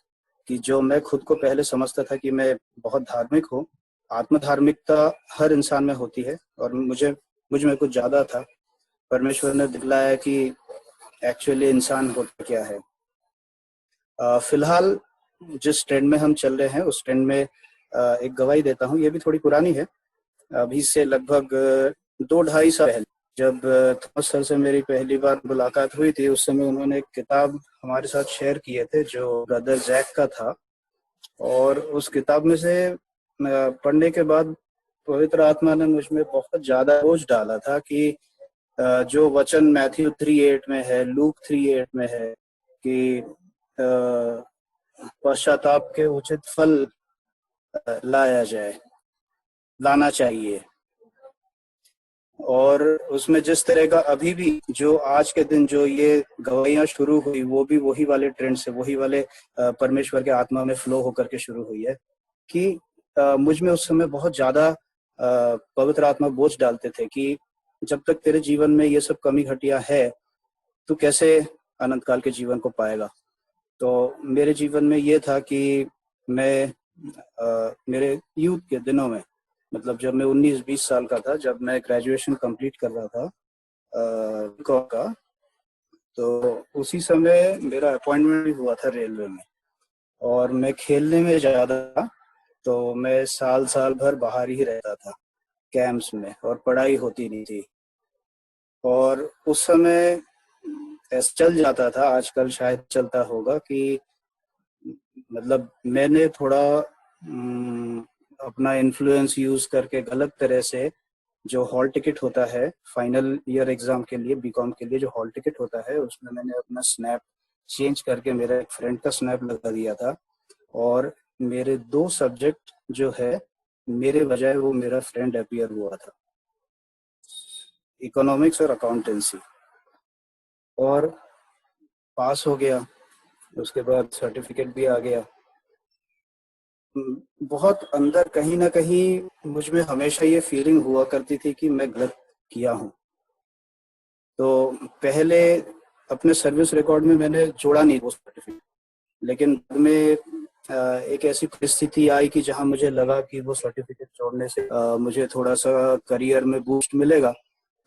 कि जो मैं खुद को पहले समझता था कि मैं बहुत धार्मिक हूँ, आत्मधार्मिकता हर इंसान में होती है और मुझ में कुछ ज्यादा था। परमेश्वर ने दिखलाया कि एक्चुअली इंसान होता क्या है। फिलहाल जिस ट्रेंड में हम चल रहे हैं उस ट्रेंड में एक गवाही देता हूँ। ये भी थोड़ी पुरानी है, अभी से लगभग 2-2.5 साल पहले जब थॉमस सर से मेरी पहली बार मुलाकात हुई थी, उस समय उन्होंने एक किताब हमारे साथ शेयर किए थे जो ब्रदर जैक का था, और उस किताब में से पढ़ने के बाद पवित्र आत्मा ने मुझ में बहुत ज्यादा बोझ डाला था कि जो वचन मैथ्यू 3:8 में है, लूक 3:8 में है कि पश्चाताप के उचित फल लाना चाहिए, और उसमें जिस तरह का अभी भी जो आज के दिन जो ये गवाहियां शुरू हुई वो भी वही वाले ट्रेंड से, वही वाले परमेश्वर के आत्मा में फ्लो होकर के शुरू हुई है कि मुझ में उस समय बहुत ज्यादा पवित्र आत्मा बोझ डालते थे कि जब तक तेरे जीवन में ये सब कमी घटिया है तो कैसे अनंत काल के जीवन को पाएगा। तो मेरे जीवन में ये था कि मैं मेरे यूथ के दिनों में, मतलब जब मैं 19-20 साल का था, जब मैं ग्रेजुएशन कंप्लीट कर रहा था का, तो उसी समय मेरा अपॉइंटमेंट भी हुआ था रेलवे में, और मैं खेलने में ज्यादा था, तो मैं साल भर बाहर ही रहता था कैंप्स में, और पढ़ाई होती नहीं थी। और उस समय ऐसा चल जाता था, आजकल शायद चलता होगा, कि मतलब मैंने थोड़ा अपना इन्फ्लुएंस यूज करके गलत तरह से जो हॉल टिकट होता है फाइनल ईयर एग्जाम के लिए, बीकॉम के लिए जो हॉल टिकट होता है, उसमें मैंने अपना स्नैप चेंज करके मेरा एक फ्रेंड का स्नैप लगा दिया था, और मेरे 2 सब्जेक्ट जो है मेरे बजाय वो मेरा फ्रेंड अपीयर हुआ था, इकोनॉमिक्स और अकाउंटेंसी, और पास हो गया। उसके बाद सर्टिफिकेट भी आ गया। बहुत अंदर कहीं ना कहीं मुझ में हमेशा ये फीलिंग हुआ करती थी कि मैं गलत किया हूँ। तो पहले अपने सर्विस रिकॉर्ड में मैंने जोड़ा नहीं वो सर्टिफिकेट, लेकिन बाद में एक ऐसी परिस्थिति आई कि जहां मुझे लगा कि वो सर्टिफिकेट छोड़ने से मुझे थोड़ा सा करियर में बूस्ट मिलेगा,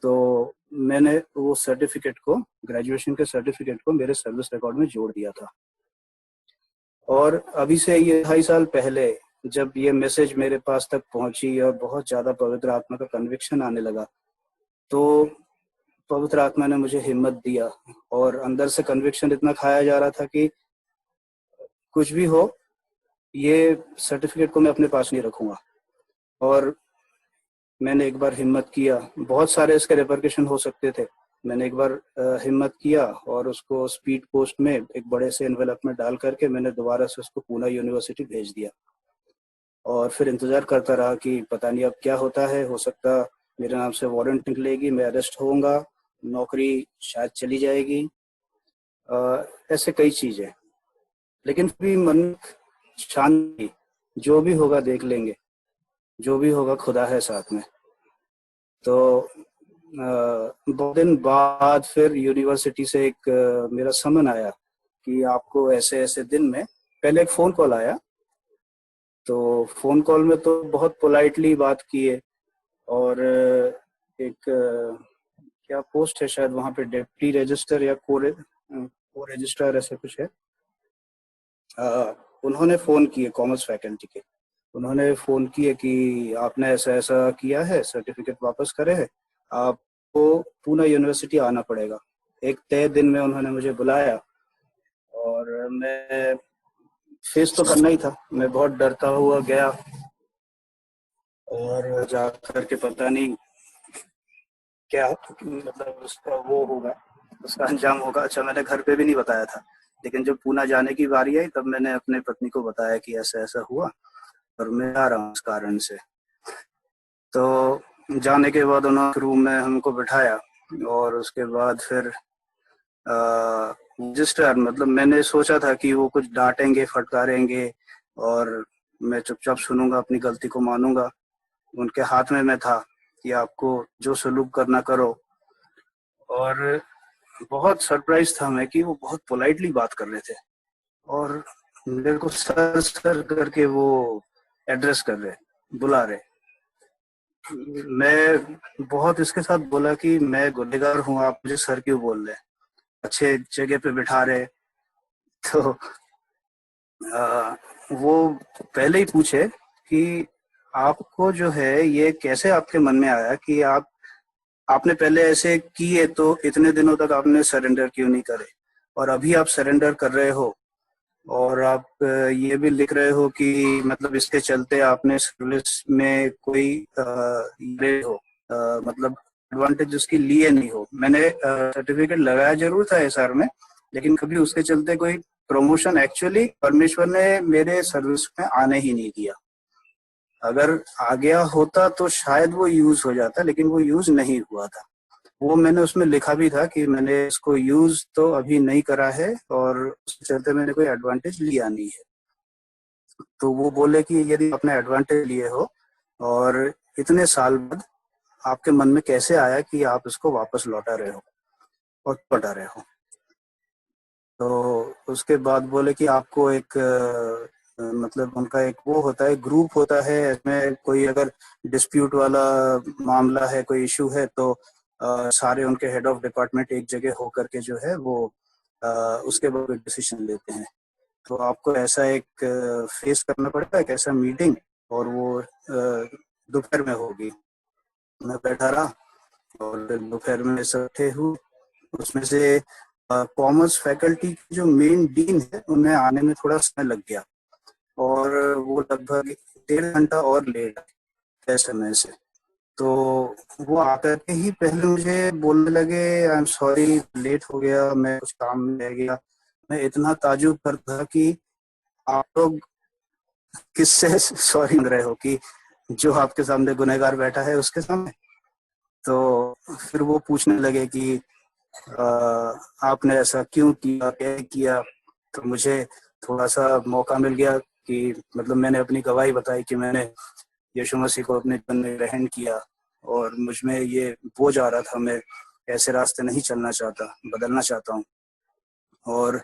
तो मैंने वो सर्टिफिकेट को, ग्रेजुएशन के सर्टिफिकेट को मेरे सर्विस रिकॉर्ड में जोड़ दिया था। और अभी से ये 2.5 साल पहले जब ये मैसेज मेरे पास तक पहुंची और बहुत ज्यादा पवित्र आत्मा का कन्विक्शन आने लगा, तो पवित्र आत्मा ने मुझे हिम्मत दिया और अंदर से कन्विक्शन इतना खाया जा रहा था कि कुछ भी हो, ये सर्टिफिकेट को मैं अपने पास नहीं रखूंगा। और मैंने एक बार हिम्मत किया, बहुत सारे इसके रेपरकशन हो सकते थे, मैंने एक बार हिम्मत किया और उसको स्पीड पोस्ट में एक बड़े से एनवेलप में डाल करके मैंने दोबारा से उसको पूना यूनिवर्सिटी भेज दिया। और फिर इंतजार करता रहा कि पता नहीं अब क्या होता है, हो सकता मेरे नाम से वारंट निकलेगी, मैं अरेस्ट होऊंगा, नौकरी शायद चली जाएगी, ऐसे कई चीजें। लेकिन फिर मन शांति, जो भी होगा देख लेंगे, जो भी होगा खुदा है साथ में। तो बहुत दिन बाद फिर यूनिवर्सिटी से एक मेरा समन आया कि आपको ऐसे ऐसे दिन में, पहले एक फोन कॉल आया, तो फोन कॉल में तो बहुत पोलाइटली बात किए और एक क्या पोस्ट है शायद वहाँ पे डिप्टी रजिस्टर या को रजिस्ट्रार ऐसे कुछ है, उन्होंने फोन किए कॉमर्स फैकल्टी के, उन्होंने फोन किए कि आपने ऐसा ऐसा किया है, सर्टिफिकेट वापस करे है, आपको पूना यूनिवर्सिटी आना पड़ेगा। एक तय दिन में उन्होंने मुझे बुलाया और मैं फेस तो करना ही था, मैं बहुत डरता हुआ गया और जा करके पता नहीं क्या मतलब उसका वो होगा, उसका अंजाम होगा। अच्छा, मैंने घर पे भी नहीं बताया था, लेकिन जब पूना जाने की बारी आई तब मैंने अपने पत्नी को बताया कि ऐसा ऐसा हुआ और मैं आ रहा हूँ इस कारण से। तो जाने के बाद उन्होंने रूम में हमको बिठाया और उसके बाद फिर रजिस्टर, मतलब मैंने सोचा था कि वो कुछ डांटेंगे, फटकारेंगे और मैं चुपचाप सुनूंगा, अपनी गलती को मानूंगा। उनके हाथ में मैं था कि आपको जो सलूक करना करो। और बहुत सरप्राइज था मैं कि वो बहुत पोलाइटली बात कर रहे थे और मेरे को सर सर करके वो एड्रेस कर रहे, बुला रहे। मैं बहुत इसके साथ बोला कि मैं गुनहगार हूँ, आप मुझे सर क्यों बोल रहे, अच्छे जगह पे बिठा रहे। तो वो पहले ही पूछे कि आपको जो है ये कैसे आपके मन में आया कि आपने पहले ऐसे किए तो इतने दिनों तक आपने सरेंडर क्यों नहीं करे, और अभी आप सरेंडर कर रहे हो और आप ये भी लिख रहे हो कि मतलब इसके चलते आपने सर्विस में कोई मतलब एडवांटेज उसकी लिए नहीं हो। मैंने सर्टिफिकेट लगाया जरूर था एसआर में, लेकिन कभी उसके चलते कोई प्रमोशन एक्चुअली परमेश्वर ने मेरे सर्विस में आने ही नहीं दिया। अगर आ गया होता तो शायद वो यूज हो जाता, लेकिन वो यूज नहीं हुआ था। वो मैंने उसमें लिखा भी था कि मैंने इसको यूज तो अभी नहीं करा है और उसके चलते मैंने कोई एडवांटेज लिया नहीं है। तो वो बोले कि यदि आपने एडवांटेज लिए हो और इतने साल बाद आपके मन में कैसे आया कि आप इसको वापस लौटा रहे हो और लौटा रहे हो। तो उसके बाद बोले कि आपको एक मतलब उनका एक वो होता है, ग्रुप होता है, इसमें कोई अगर डिस्प्यूट वाला मामला है, कोई इशू है, तो सारे उनके हेड ऑफ डिपार्टमेंट एक जगह होकर के जो है वो उसके बाद डिसीजन लेते हैं। तो आपको ऐसा एक फेस करना पड़ेगा, एक ऐसा मीटिंग, और वो दोपहर में होगी। मैं बैठा रहा और दोपहर में इकट्ठे हुए, उसमें से कॉमर्स फैकल्टी की जो मेन डीन है उन्हें आने में थोड़ा समय लग गया और वो लगभग 1.5 घंटा और लेट है समय से। तो वो आकर के ही पहले मुझे बोलने लगे आई एम सॉरी लेट हो गया, मैं कुछ काम में रह गया। मैं इतना ताजुब करता कि आप लोग किससे सॉरी मांग रहे हो कि जो आपके सामने गुनहगार बैठा है उसके सामने। तो फिर वो पूछने लगे कि आपने ऐसा क्यों किया, क्या किया। तो मुझे थोड़ा सा मौका मिल गया कि मतलब मैंने अपनी गवाही बताई कि मैंने यीशु मसीह को अपने जीवन में ग्रहण किया और मुझ में ये बोझ आ रहा था, मैं ऐसे रास्ते नहीं चलना चाहता, बदलना चाहता हूँ। और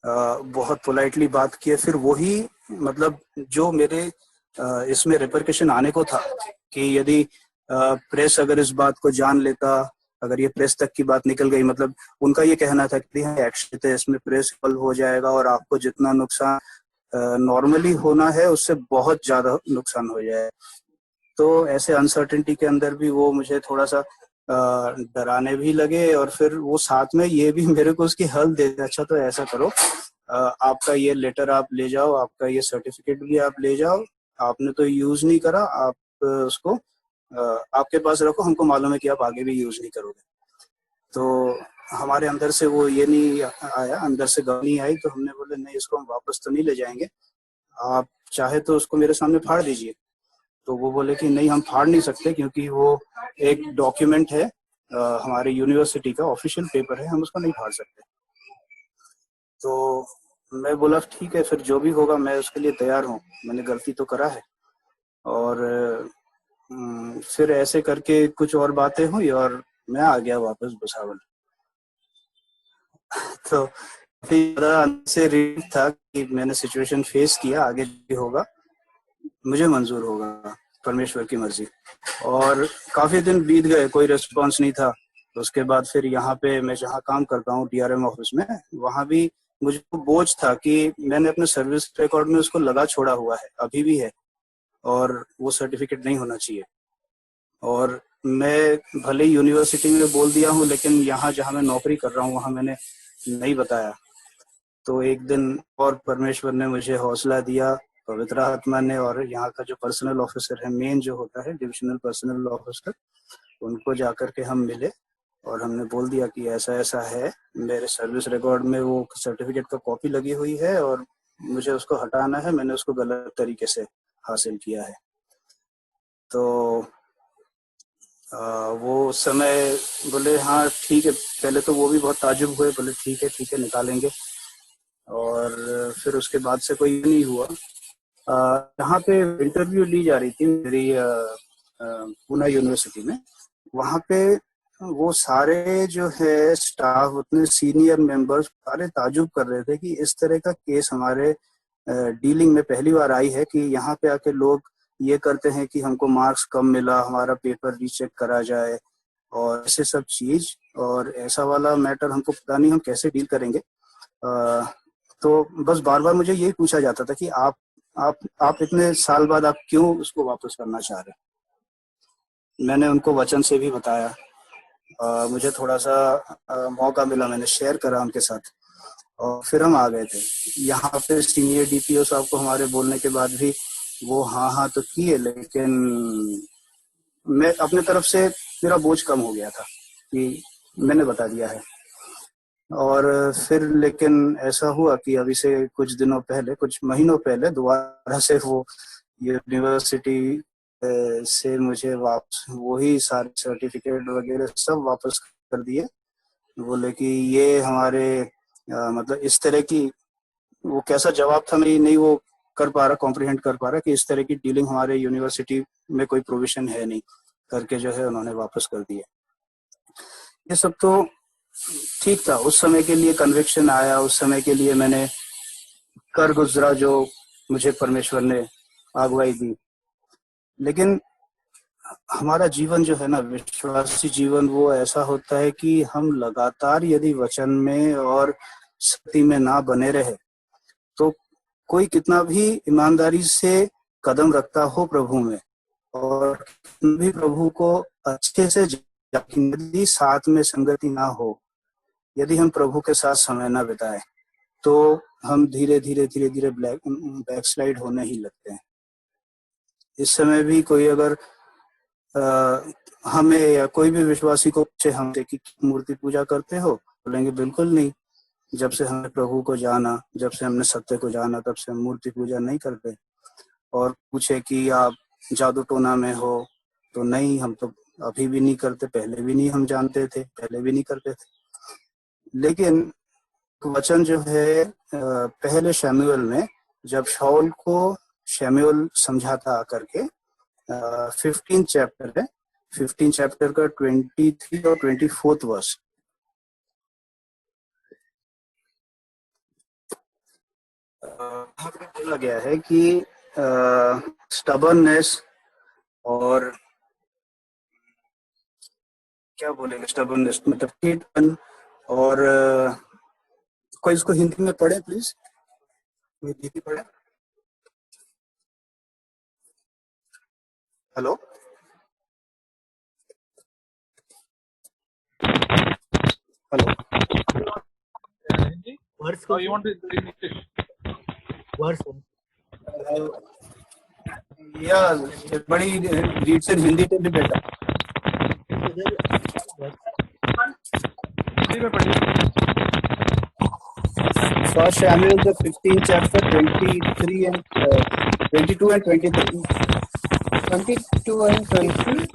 बहुत पोलाइटली बात किए। फिर वही मतलब जो मेरे इसमें रिपरकशन आने को था कि यदि प्रेस अगर इस बात को जान लेता, अगर ये प्रेस तक की बात निकल गई, मतलब उनका ये कहना था कि एक्शन है इसमें प्रेस फल हो जाएगा और आपको जितना नुकसान नॉर्मली होना है उससे बहुत ज्यादा नुकसान हो जाए। तो ऐसे अनसर्टेनिटी के अंदर भी वो मुझे थोड़ा सा डराने भी लगे, और फिर वो साथ में ये भी मेरे को उसकी हल दे, अच्छा तो ऐसा करो, आपका ये लेटर आप ले जाओ, आपका ये सर्टिफिकेट भी आप ले जाओ, आपने तो यूज नहीं करा, आप उसको आपके पास रखो, हमको मालूम है कि आप आगे भी यूज नहीं करोगे। तो हमारे अंदर से वो ये नहीं आया, अंदर से गम नहीं आई, तो हमने बोले नहीं इसको हम वापस तो नहीं ले जाएंगे, आप चाहे तो उसको मेरे सामने फाड़ दीजिए। तो वो बोले कि नहीं हम फाड़ नहीं सकते क्योंकि वो एक डॉक्यूमेंट है हमारे यूनिवर्सिटी का, ऑफिशियल पेपर है, हम उसको नहीं फाड़ सकते। तो मैं बोला ठीक है फिर जो भी होगा मैं उसके लिए तैयार हूँ, मैंने गलती तो करा है। और फिर ऐसे करके कुछ और बातें हुई और मैं आ गया वापस भुसावल। तो से रीड था कि मैंने सिचुएशन फेस किया, आगे भी होगा, मुझे मंजूर होगा, परमेश्वर की मर्जी। और काफी दिन बीत गए, कोई रिस्पांस नहीं था। तो उसके बाद फिर यहाँ पे मैं जहाँ काम करता हूँ DRM ऑफिस में, वहाँ भी मुझे बोझ था कि मैंने अपने सर्विस रिकॉर्ड में उसको लगा छोड़ा हुआ है, अभी भी है, और वो सर्टिफिकेट नहीं होना चाहिए। और मैं भले ही यूनिवर्सिटी में बोल दिया हूँ, लेकिन यहाँ जहाँ मैं नौकरी कर रहा हूँ वहाँ मैंने नहीं बताया। तो एक दिन और परमेश्वर ने मुझे हौसला दिया, पवित्र आत्मा ने, और यहाँ का जो पर्सनल ऑफिसर है, मेन जो होता है डिविजनल पर्सनल ऑफिसर, उनको जाकर के हम मिले और हमने बोल दिया कि ऐसा ऐसा है, मेरे सर्विस रिकॉर्ड में वो सर्टिफिकेट का कॉपी लगी हुई है और मुझे उसको हटाना है, मैंने उसको गलत तरीके से हासिल किया है। तो वो उस समय बोले हाँ ठीक है, पहले तो वो भी बहुत ताजुब हुए, बोले ठीक है निकालेंगे। और फिर उसके बाद से कोई नहीं हुआ। यहाँ पे इंटरव्यू ली जा रही थी मेरी पूना यूनिवर्सिटी में, वहाँ पे वो सारे जो है स्टाफ, उतने सीनियर मेंबर्स सारे ताजुब कर रहे थे कि इस तरह का केस हमारे डीलिंग में पहली बार आई है कि यहाँ पे आके लोग ये करते हैं कि हमको मार्क्स कम मिला, हमारा पेपर रीचेक करा जाए और ऐसे सब चीज, और ऐसा वाला मैटर हमको पता नहीं हम कैसे डील करेंगे। तो बस बार बार मुझे यही पूछा जाता था कि आप इतने साल बाद आप क्यों उसको वापस करना चाह रहे। मैंने उनको वचन से भी बताया, मुझे थोड़ा सा मौका मिला, मैंने शेयर करा उनके साथ, और फिर हम आ गए थे। यहाँ पे सीनियर DPO साहब को हमारे बोलने के बाद भी वो हाँ तो किए, लेकिन मैं अपने तरफ से मेरा बोझ कम हो गया था कि मैंने बता दिया है। और फिर लेकिन ऐसा हुआ कि अभी से कुछ दिनों पहले, कुछ महीनों पहले दोबारा से वो यूनिवर्सिटी से मुझे वापस वही सारे सर्टिफिकेट वगैरह सब वापस कर दिए। बोले कि ये हमारे मतलब इस तरह की, वो कैसा जवाब था मैं नहीं वो कर पा रहा, कॉम्प्रिहेंड कर पा रहा कि इस तरह की डीलिंग हमारे यूनिवर्सिटी में कोई प्रोविजन है नहीं, करके जो है उन्होंने वापस कर दिए। ये सब तो ठीक था, उस समय के लिए कन्विक्शन आया, उस समय के लिए मैंने कर गुजरा जो मुझे परमेश्वर ने अगुवाई दी। लेकिन हमारा जीवन जो है ना, विश्वासी जीवन, वो ऐसा होता है कि हम लगातार यदि वचन में और सत्य में ना बने रहे, तो कोई कितना भी ईमानदारी से कदम रखता हो प्रभु में और भी प्रभु को अच्छे से यदि साथ में संगति ना हो, यदि हम प्रभु के साथ समय ना बिताए, तो हम धीरे धीरे बैकस्लाइड होने ही लगते हैं। इस समय भी कोई अगर हमें या कोई भी विश्वासी को पूछे हमसे कि मूर्ति पूजा करते हो, बोलेंगे बिल्कुल नहीं। जब से हमने प्रभु को जाना, जब से हमने सत्य को जाना, तब से हम मूर्ति पूजा नहीं करते। और पूछे कि आप जादू टोना में हो, तो नहीं, हम तो अभी भी नहीं करते, पहले भी नहीं हम जानते थे, पहले भी नहीं करते थे। लेकिन वचन जो है पहले शमूएल में, जब शाऊल को शमूएल समझाता आकर के, 15 चैप्टर है, 15 चैप्टर का 23 और 24 वर्स। बोला गया है कि स्टबर्ननेस और क्या बोलेंगे, स्टबर्ननेस मतलब कीटपन, और कोई इसको हिंदी में पढ़े प्लीज, कोई हिंदी पढ़े। Hello hello Hindi? वर्ष Oh, you want to read English? वर्ष या बड़ी रीड से हिंदी पे भी बेटा। हिंदी में पढ़िए। First Samuel the 15th chapter 23 and 22 and 23. 22 and 20,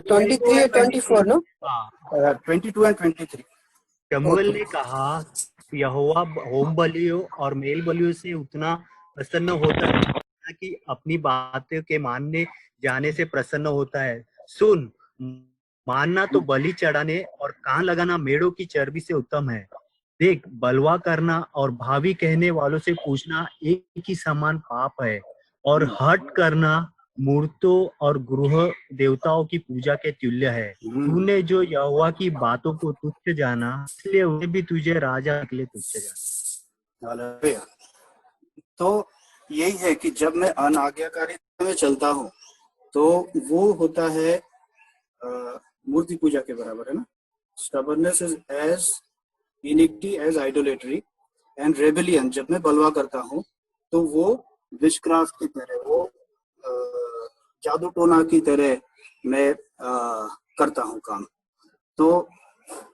23 and 24, no? 22 and 23. शमूएल ने कहा, यहोवा होम बलियों और मेल बलियों से उतना प्रसन्न होता है कि अपनी बातों के मानने जाने से प्रसन्न होता है। सुन, मानना तो बलि चढ़ाने और कान लगाना मेढ़ों की चर्बी से उत्तम है। देख, बलवा करना और भावी कहने वालों से पूछना एक ही समान पाप है, और हट करना मूर्तों और गृह देवताओं की पूजा के तुल्य है। तूने जो यहोवा की बातों को तुच्छ जाना, इसलिए उन्हें भी तुझे राजा के लिए तुच्छ जाना। हालेलुया। तो यही है कि जब मैं अनाज्ञाकारिता में चलता हूँ तो वो होता है मूर्ति पूजा के बराबर, है ना। Stubbornness is as iniquity as idolatry and rebellion. जब मैं बलवा करता हूँ तो वो विचक्राफ्ट की तरह, वो जादू टोना की तरह मैं करता हूँ काम। तो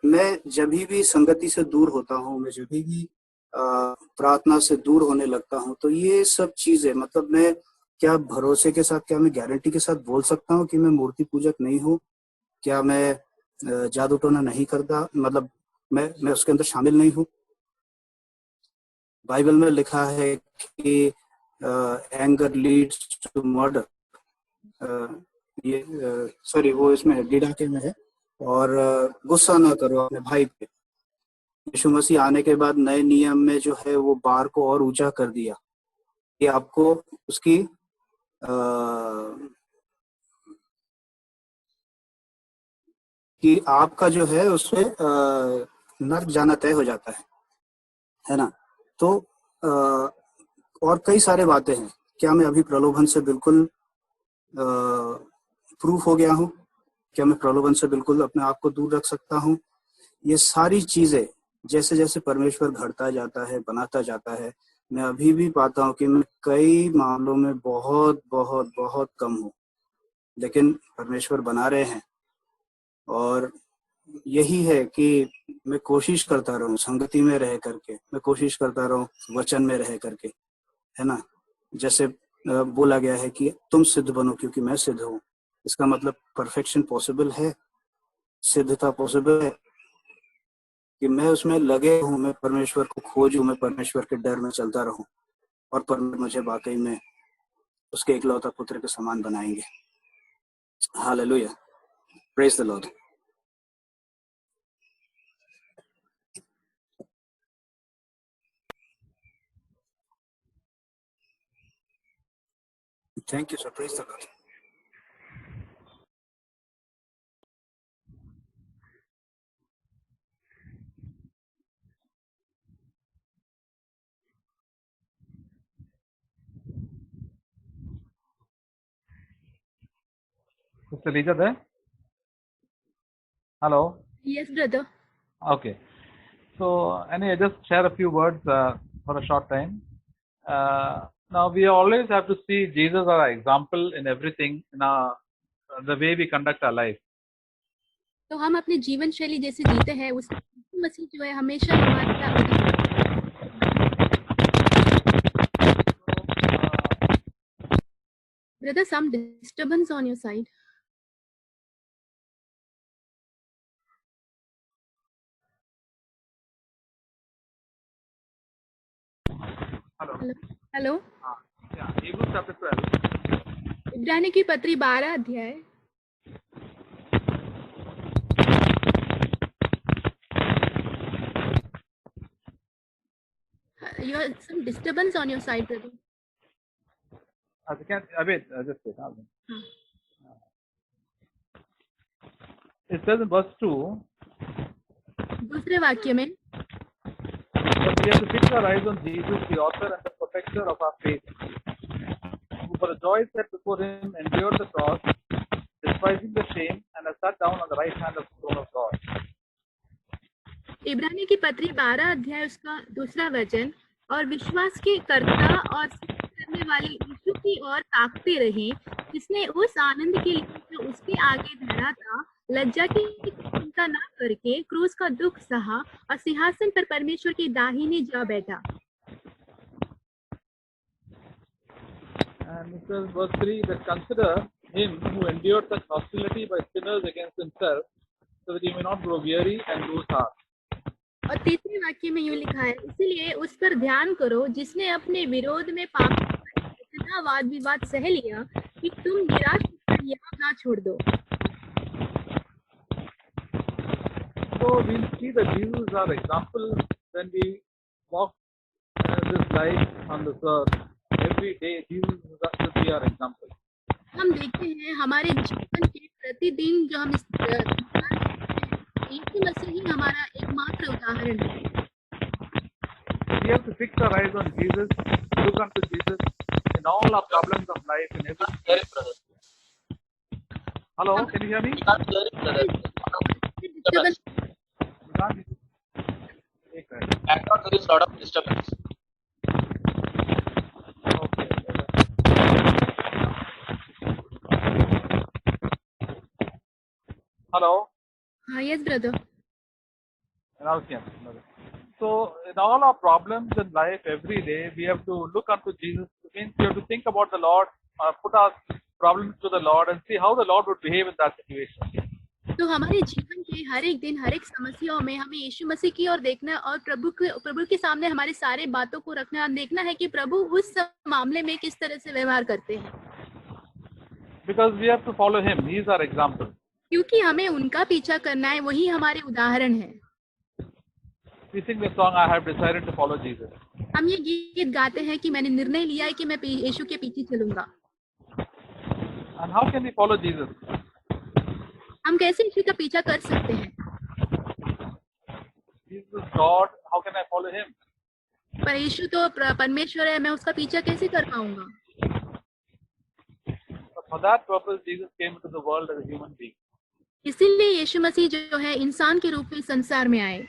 मैं जब भी संगति से दूर होता हूँ, मैं जब भी प्रार्थना से दूर होने लगता हूँ, तो ये सब चीजें, मतलब मैं क्या भरोसे के साथ, क्या मैं गारंटी के साथ बोल सकता हूँ कि मैं मूर्ति पूजक नहीं हूँ? क्या मैं जादू टोना नहीं करता, मतलब मैं उसके अंदर शामिल नहीं हूँ? बाइबल में लिखा है कि एंगर लीड्स टू मर्डर, ये सॉरी वो इसमें है, डिडाके में है। और गुस्सा ना करो अपने भाई पे। यीशु मसीह आने के बाद नए नियम में जो है वो बार को और ऊंचा कर दिया कि आपको उसकी कि आपका जो है उसमें नर्क जाना तय हो जाता है ना। तो और कई सारे बातें हैं। क्या मैं अभी प्रलोभन से बिल्कुल प्रूफ हो गया हूँ? क्या मैं प्रलोभन से बिल्कुल अपने आप को दूर रख सकता हूँ? ये सारी चीजें जैसे जैसे परमेश्वर घड़ता जाता है, बनाता जाता है, मैं अभी भी पाता हूँ कि मैं कई मामलों में बहुत बहुत बहुत कम हूँ, लेकिन परमेश्वर बना रहे हैं। और यही है कि मैं कोशिश करता रहूं संगति में रह करके, मैं कोशिश करता रहूं वचन में रह करके, है ना। जैसे बोला गया है कि तुम सिद्ध बनो क्योंकि मैं सिद्ध हूँ। इसका मतलब परफेक्शन पॉसिबल है, सिद्धता पॉसिबल है कि मैं उसमें लगे हूँ, मैं परमेश्वर को खोजूं, मैं परमेश्वर के डर में चलता रहूं, और परमेश्वर मुझे वाकई में उसके इकलौता पुत्र के समान बनाएंगे। Hallelujah, praise the Lord. Thank you, sir. Praise the Lord. Sister Lisa there? Hello? Yes, brother. Okay. So, anyway, just share a few words for a short time. Now, we always have to see Jesus as our example in everything, in the way we conduct our life. तो हम अपने जीवन शैली जैसे जीते हैं, उसमें यीशु मसीह जो है हमेशा हमारा Brother, some disturbance on your side. Hello? Hello? Yeah, Hebrews chapter 12. इब्रानी की पत्री 12 अध्याय। You have some disturbance on your side, brother. Just wait. It says in verse 2, दूसरे वाक्य में but we have to fix our eyes on Jesus, the author and the perfecter of our faith, who for the joy set before him endured the cross, despising the shame, and has sat down on the right hand of the throne of God. इब्रानी की पत्री 12 अध्याय उसका दूसरा वचन, और विश्वास के कर्ता और सिद्ध करने वाले यीशु की ओर ताकते रहे, जिसने उस आनंद के लिए जो उसके आगे धरा था लज्जा की चिंता न करके क्रूस का दुख सहा और सिंहासन पर परमेश्वर की दाहिने जा बैठा. And it says verse 3 that consider him who endured such hostility by sinners against himself, so that he may not grow weary and lose heart. और तीसरे वाक्य में यूं लिखा है, इसलिए उस पर ध्यान करो जिसने अपने विरोध में पाप इतना वाद विवाद सह लिया कि तुम निराश होकर यहाँ ना छोड़ दो. So we'll see that Jesus is our example when we walk this life on this earth. Every day Jesus will be our example. हम देखते हैं हमारे जीवन के प्रतिदिन जो हम यीशु मसीह ही हमारा एकमात्र उदाहरण है. We have to fix our eyes on Jesus, look unto Jesus in all our problems of life, in everything. Hello, can you hear me? Background, there is a lot of disturbance. Okay. Hello. Yes, brother. So, in all our problems in life every day, we have to look unto Jesus. It means we have to think about the Lord, put our problems to the Lord, and see how the Lord would behave in that situation. तो हमारे जीवन के हर एक दिन हर एक समस्याओं में हमें यीशु मसीह की ओर देखना और प्रभु के सामने हमारे सारे बातों को रखना, देखना है कि प्रभु उस मामले में किस तरह से व्यवहार करते हैं. Because we have to follow him. He is our example. क्योंकि हमें उनका पीछा करना है, वही हमारे उदाहरण है. We sing the song, I have decided to follow Jesus. हम ये गीत गाते हैं कि मैंने निर्णय लिया है कि मैं यीशु के पीछे चलूंगा. And how can we follow Jesus? हम कैसे यीशु का पीछा कर सकते हैं? Jesus is God, how can I follow him? पर यीशु तो परमेश्वर है, मैं उसका पीछा कैसे कर पाऊंगा? But for that purpose, Jesus came into the world as a human being. इसीलिए यीशु मसीह जो है इंसान के रूप में संसार में आए.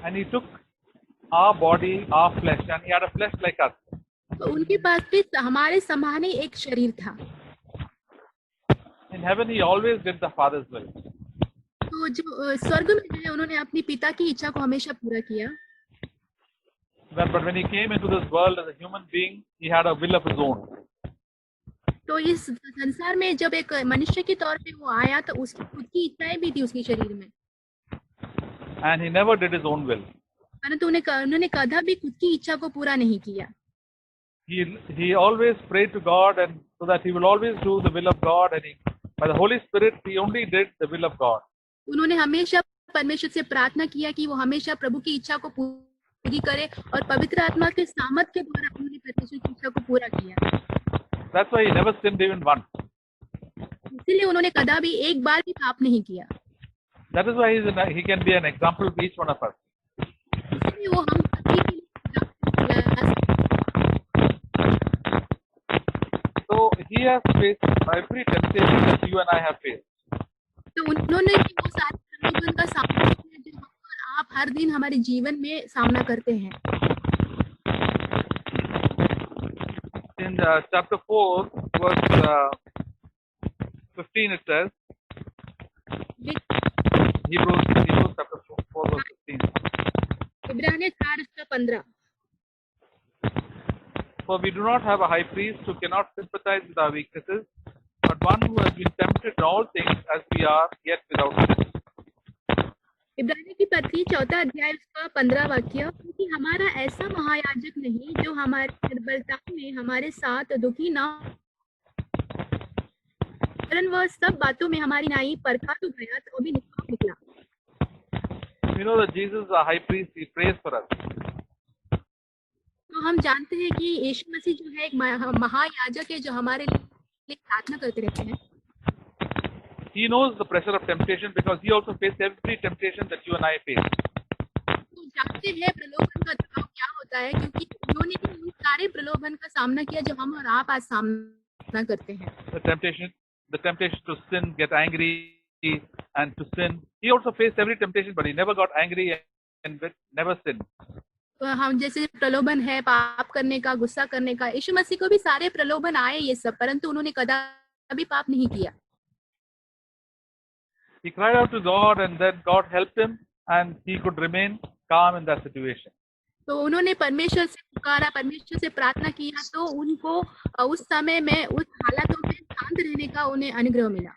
And he took our body, our flesh, and he had a flesh like us. तो उनके पास भी हमारे समान ही एक शरीर था. In heaven, he always did the Father's will. तो जो स्वर्ग में जो है उन्होंने अपनी पिता की इच्छा को हमेशा पूरा किया. But when he came into this world as a human being, he had a will of his own. तो इस संसार में जब एक मनुष्य के तौर पे वो आया तो उसकी खुद की इच्छाएं भी थी उसके शरीर में. And he never did his own will. परंतु उन्होंने कदा भी खुद की इच्छा को पूरा नहीं किया. He always prayed to God, and so that he will always do the will of God, and by the Holy Spirit he only did the will of God. उन्होंने हमेशा परमेश्वर से प्रार्थना किया कि वो हमेशा प्रभु की इच्छा को पूरी करे और पवित्र आत्मा के सामर्थ के द्वारा उन्होंने परमेश्वर की इच्छा को पूरा किया. That's why he never sinned even once. इसीलिए उन्होंने कदा भी एक बार भी पाप नहीं किया. That is why he can be an example to each one of us. इसलिए वो हम सभी के लिए. So he has faced every temptation that you and I have faced. तो उन्होंने भी वो सारे संकटों का सामना किया जो हम और आप हर दिन हमारे जीवन में सामना करते हैं. In chapter 4, verse 15, it says, Hebrews chapter 4, verse 15. इब्रानियों 4:15. For we do not have a high priest who cannot sympathize with our weaknesses, but one who has been tempted in all things as we are, yet without sin. इब्रानियों की पत्री 4 अध्याय उसका 15 वाक्य, क्योंकि हमारा ऐसा महायाजक नहीं जो हमारी निर्बलता में हमारे साथ दुखी ना वरन वह सब बातों में हमारी नाई परखा तो गया तो भी निष्पाप निकला. We know that Jesus, our high priest, he prays for us. तो हम जानते हैं कि यीशु मसीह जो है एक महायाजक है जो हमारे लिए प्रार्थना करते रहते हैं। He knows the pressure of temptation because he also faced every temptation that you and I face. तो जानते हैं प्रलोभन का दबाव क्या होता है, क्योंकि उन्होंने भी उन सारे प्रलोभन का सामना किया जो हम और आप आज सामना करते हैं। The temptation to sin, get angry, and to sin. He also faced every temptation, but he never got angry and never sinned. तो हम जैसे प्रलोभन है पाप करने का, गुस्सा करने का, यीशु मसीह को भी सारे प्रलोभन आए ये सब, परंतु उन्होंने कभी पाप नहीं किया। He cried out to God, and then God helped him, and he could remain calm in that situation. तो उन्होंने परमेश्वर से पुकारा, परमेश्वर से प्रार्थना किया, तो उनको उस समय में उस हालातों में शांत रहने का उन्हें अनुग्रह मिला।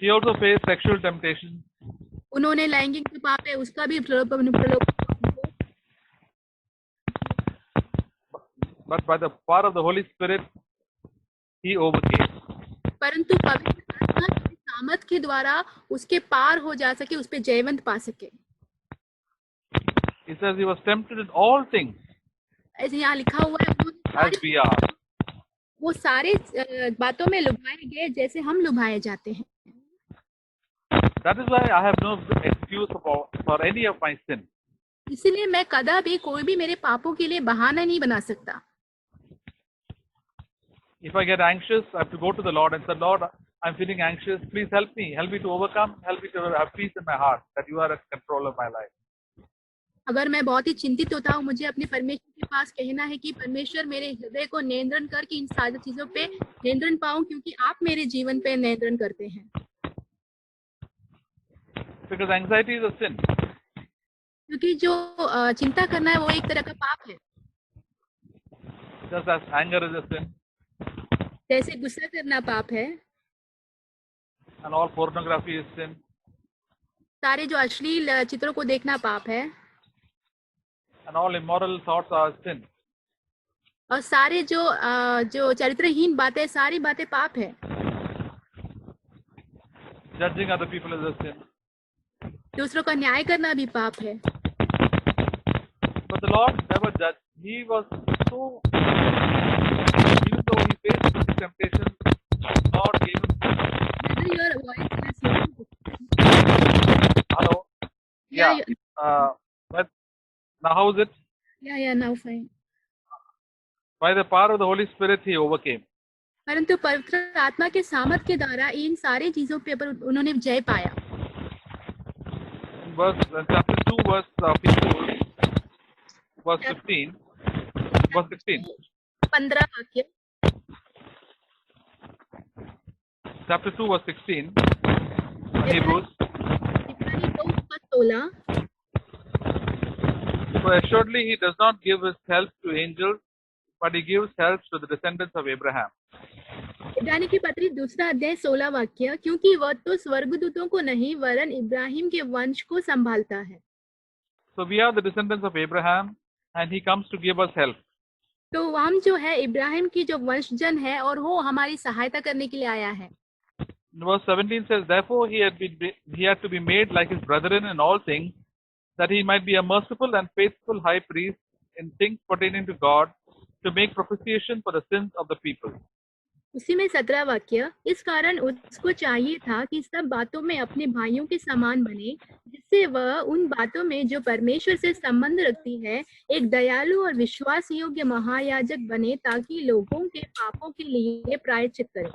He also faced sexual temptation. उन्होंने लैंगिक जो पाप है उसका भी प्रलोभन But by the power of the Holy Spirit, he overcame. परंतु पवित्र आत्मा की सामर्थ के द्वारा उसके पार हो जा सके, उस पे जयवंत पा सके। He says he was tempted in all things ऐसे यहाँ लिखा हुआ है as we are. वो सारे बातों में लुभाए गए जैसे हम लुभाए जाते हैं। That is why I have no excuse for any of my sin. इसलिए मैं कदापि कोई भी मेरे पापों के लिए बहाना नहीं बना सकता। If I get anxious, I have to go to the Lord and say, Lord, I'm feeling anxious. Please help me to overcome. Help me to have peace in my heart, that you are in control of my life. अगर मैं बहुत ही चिंतित होता हूँ, मुझे अपने परमेश्वर के पास कहना है कि परमेश्वर मेरे हृदय को नियंत्रण करके इन सारी चीजों पे नियंत्रण पाऊं, क्योंकि आप मेरे जीवन पे नियंत्रण करते हैं। Because anxiety is a sin. क्योंकि जो चिंता करना है वो एक तरह का पाप है। Just as anger is a sin. जैसे गुस्सा करना पाप है। And all pornography is sin. सारे जो अश्लील चित्रों को देखना पाप है। And all immoral thoughts are sin. और सारे जो चरित्रहीन बातें, सारी बातें पाप है। Judging other people is a sin. दूसरों का न्याय करना भी पाप है। But the Lord never judged. He was so, even though he faced the temptation, God gave him. Your voice is Hello. Yeah. But now how is it? Yeah, now fine. By the power of the Holy Spirit, he overcame. परंतु पवित्र आत्मा के सामर्थ के द्वारा इन सारी चीजों पे उन्होंने जय पाया। Chapter 2, verse 15, verse 16. 15 वाक्य। Chapter 2, verse 16. Hebrews. इब्रानी 2:16। So assuredly he does not give his help to angels, but he gives help to the descendants of Abraham. इब्रानी की पत्री 2 अध्याय 16 वाक्य, क्योंकि वह तो स्वर्गदूतों को नहीं वरन इब्राहिम के वंश को संभालता है। So we are the descendants of Abraham, and he comes to give us help. तो हम जो है इब्राहिम की जो वंशजन है और वो हमारी सहायता करने के लिए आया है। Verse 17 says, therefore he had to be made like his brethren in all things, that he might be a merciful and faithful high priest in things pertaining to God, to make propitiation for the sins of the people. उसी में 17 वाक्य, इस कारण उसको चाहिए था कि सब बातों में अपने भाइयों के समान बने, जिससे वह उन बातों में जो परमेश्वर से संबंध रखती है एक दयालु और विश्वास योग्य महायाजक बने, ताकि लोगों के पापों के लिए प्रायश्चित करे।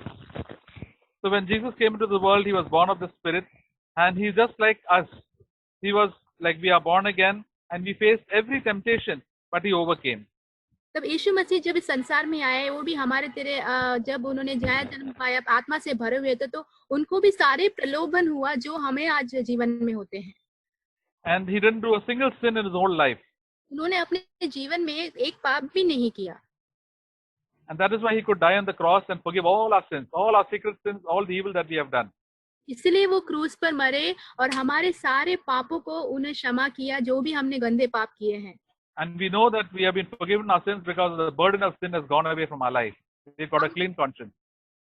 So when Jesus came into the world, he was born of the Spirit, and he's just like us. He was like we are born again, and we faced every temptation, but he overcame. तब यीशु मसीह जब इस संसार में आए, वो भी हमारे तरह जब उन्होंने नया जन्म पाया, आत्मा से भरे हुए थे, तो उनको भी सारे प्रलोभन हुआ जो हमें आज जीवन में होते हैं। And he didn't do a single sin in his whole life. उन्होंने अपने जीवन में एक पाप भी नहीं किया। And that is why he could die on the cross and forgive all our sins, all our secret sins, all the evil that we have done. इसलिए वो क्रूस पर मरे और हमारे सारे पापों को उन्हें क्षमा किया, जो भी हमने गंदे पाप किए हैं। And we know that we have been forgiven our sins because the burden of sin has gone away from our life. We've got a clean conscience.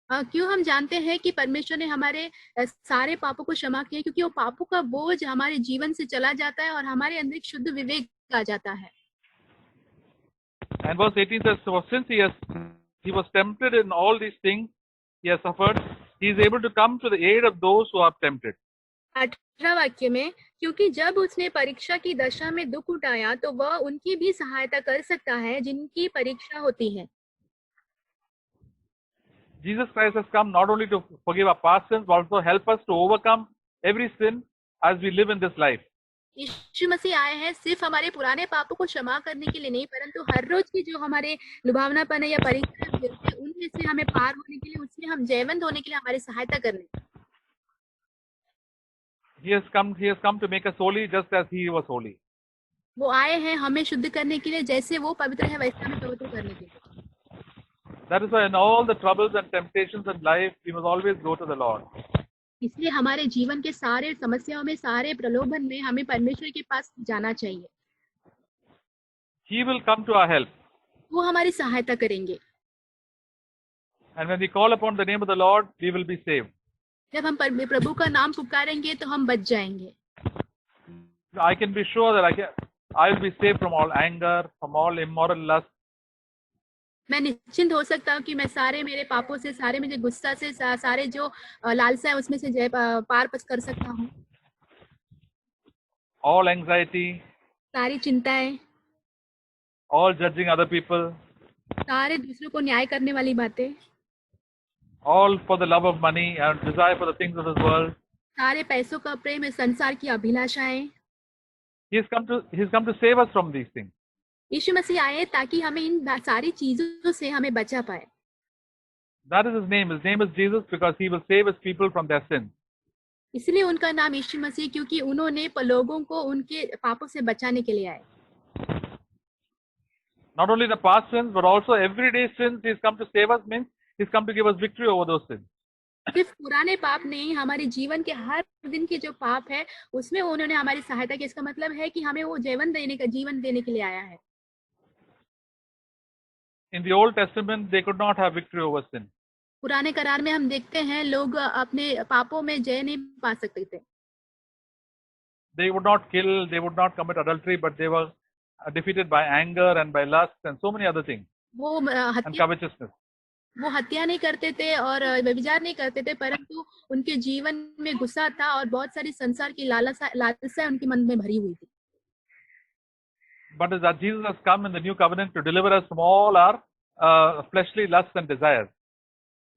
क्यों हम जानते हैं कि परमेश्वर ने हमारे सारे पापों को क्षमा किया? क्योंकि वो पापों का बोझ हमारे जीवन से चला जाता है और हमारे अंदर एक शुद्ध विवेक आ जाता है। And verse 18 says, so since he was tempted in all these things he has suffered, he is able to come to the aid of those who are tempted. 18 वाक्य में, क्योंकि जब उसने परीक्षा की दशा में दुख उठाया तो वह उनकी भी सहायता कर सकता है जिनकी परीक्षा होती है। Jesus Christ has come not only to forgive our past sins, but also help us to overcome every sin as we live in this life. यीशु मसीह आए हैं सिर्फ हमारे पुराने पापों को क्षमा करने के लिए नहीं, परंतु हर रोज की जो हमारे लुभावनापन है या परीक्षा है उनमें से हमें पार होने के लिए, उसमें हम जयवंत होने के लिए हमारी सहायता करने। He has come to make us holy just as he was holy. वो आए हैं हमें शुद्ध करने के लिए, जैसे वो पवित्र है वैसे हमें पवित्र करने के लिए। That is why in all the troubles and temptations in life, we must always go to the Lord. इसलिए हमारे जीवन के सारे समस्याओं में, सारे प्रलोभन में हमें परमेश्वर के पास जाना चाहिए। He will come to our help. वो हमारी सहायता करेंगे। And when we call upon the name of the Lord, we will be saved. जब हम प्रभु का नाम पुकारेंगे तो हम बच जाएंगे। I can be sure that I will be saved from all anger, from all immoral lust. मैं निश्चिंत हो सकता हूँ कि मैं सारे मेरे पापों से, सारे मेरे गुस्सा से, सारे जो लालसा है उसमें से जय पार कर सकता हूँ। All anxiety, सारी चिंताएं, all judging other people, सारे दूसरों को न्याय करने वाली बातें, all for the love of money and desire for the things of this world. सारे पैसों का प्रेम है, संसार की अभिलाषाएं। He has come to save us from these things. यीशु मसीह आए ताकि हमें इन सारी चीजों से हमें बचा पाए। That is his name. His name is Jesus because he will save his people from their sins. इसलिए उनका नाम यीशु मसीह, क्योंकि उन्होंने लोगों को उनके पापों से बचाने के लिए आए। Not only the past sins, but also everyday sins. He's come to save us, means he's come to give us victory over those sins. सिर्फ पुराने पाप नहीं, हमारे जीवन के हर दिन के जो पाप है उसमें उन्होंने हमारी सहायता की। इसका मतलब है कि हमें वो जीवन देने के लिए आया है। In the Old Testament, they could not have victory over sin. पुराने करार में हम देखते हैं लोग अपने पापों में जय नहीं पा सकते थे। They would not kill, they would not commit adultery, but they were defeated by anger and by lust and so many other things. And covetousness. वो हत्या नहीं करते थे और व्यभिचार नहीं करते थे, परंतु उनके जीवन में गुस्सा था और बहुत सारी संसार की लालसा उनके मन में भरी हुई थी। But as that Jesus has come in the new covenant to deliver us from all our fleshly lusts and desires.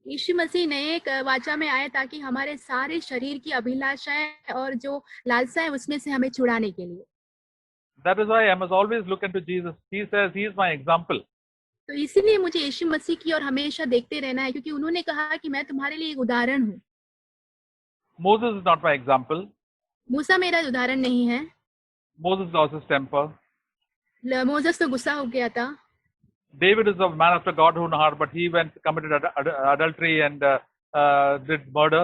यीशु मसीह नए वाचा में आए ताकि हमारे सारे शरीर की अभिलाषाएं और जो लालसा है उसमें से हमें छुड़ाने के लिए। That is why I must always look into Jesus. He says he is my example. तो इसीलिए मुझे यीशु मसीह की ओर हमेशा देखते रहना है, क्योंकि उन्होंने कहा कि मैं तुम्हारे लिए एक उदाहरण हूँ। Moses is not my example. मूसा मेरा उदाहरण नहीं है। Moses lost his temper. Moses तो गुस्सा हो गया था। David is a man after God's own heart, but he went committed adultery and did murder.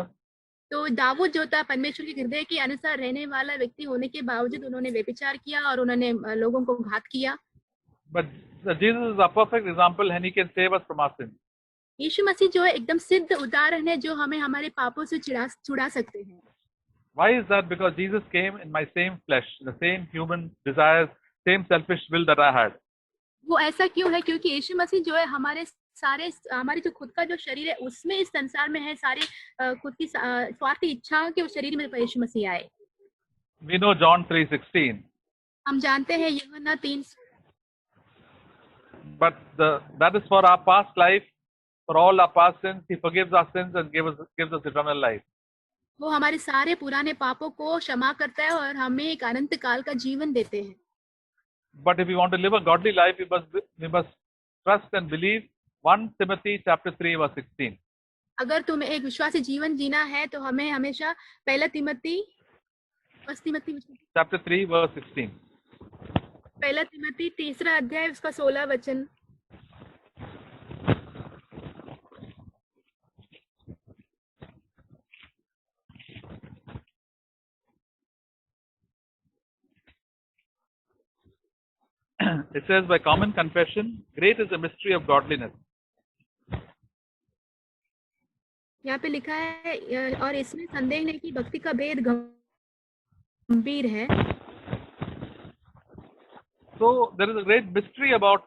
तो दाऊद जो था परमेश्वर के हृदय के अनुसार रहने वाला व्यक्ति होने के बावजूद उन्होंने व्यभिचार किया और उन्होंने लोगों को घात किया। But Jesus is a perfect example and he can save us from our sins. यीशु मसीह जो है एकदम सिद्ध उदाहरण है जो हमें हमारे पापों से छुड़ा सकते हैं। Why is that? Because Jesus came in my same flesh, the same human desires, same selfish will that I had. वो ऐसा क्यों है? क्योंकि यीशु मसीह जो है हमारी जो खुद का जो शरीर है उसमें इस संसार में है, सारे खुद की स्वार्थी इच्छाओं के उस शरीर में यीशु मसीह आए। We know John 3:16. हम जानते हैं यूहन्ना 3। But that is for our past life, for all our past sins. He forgives our sins and gives us eternal life. वो हमारे सारे पुराने पापों को क्षमा करता है और हमें एक अनंत काल का जीवन देते हैं। But if we want to live a godly life, we must trust and believe 1 Timothy chapter 3 verse 16. अगर तुम्हें एक विश्वासी जीवन जीना है तो हमें हमेशा पहला तिमोथी chapter 3 verse 16. पहला तिमोथी 3 अध्याय उसका 16 वचन। It says, by common confession, great is the mystery of godliness. यहाँ पे लिखा है और इसमें संदेह नहीं कि भक्ति का भेद गंभीर है। So there is a great mystery about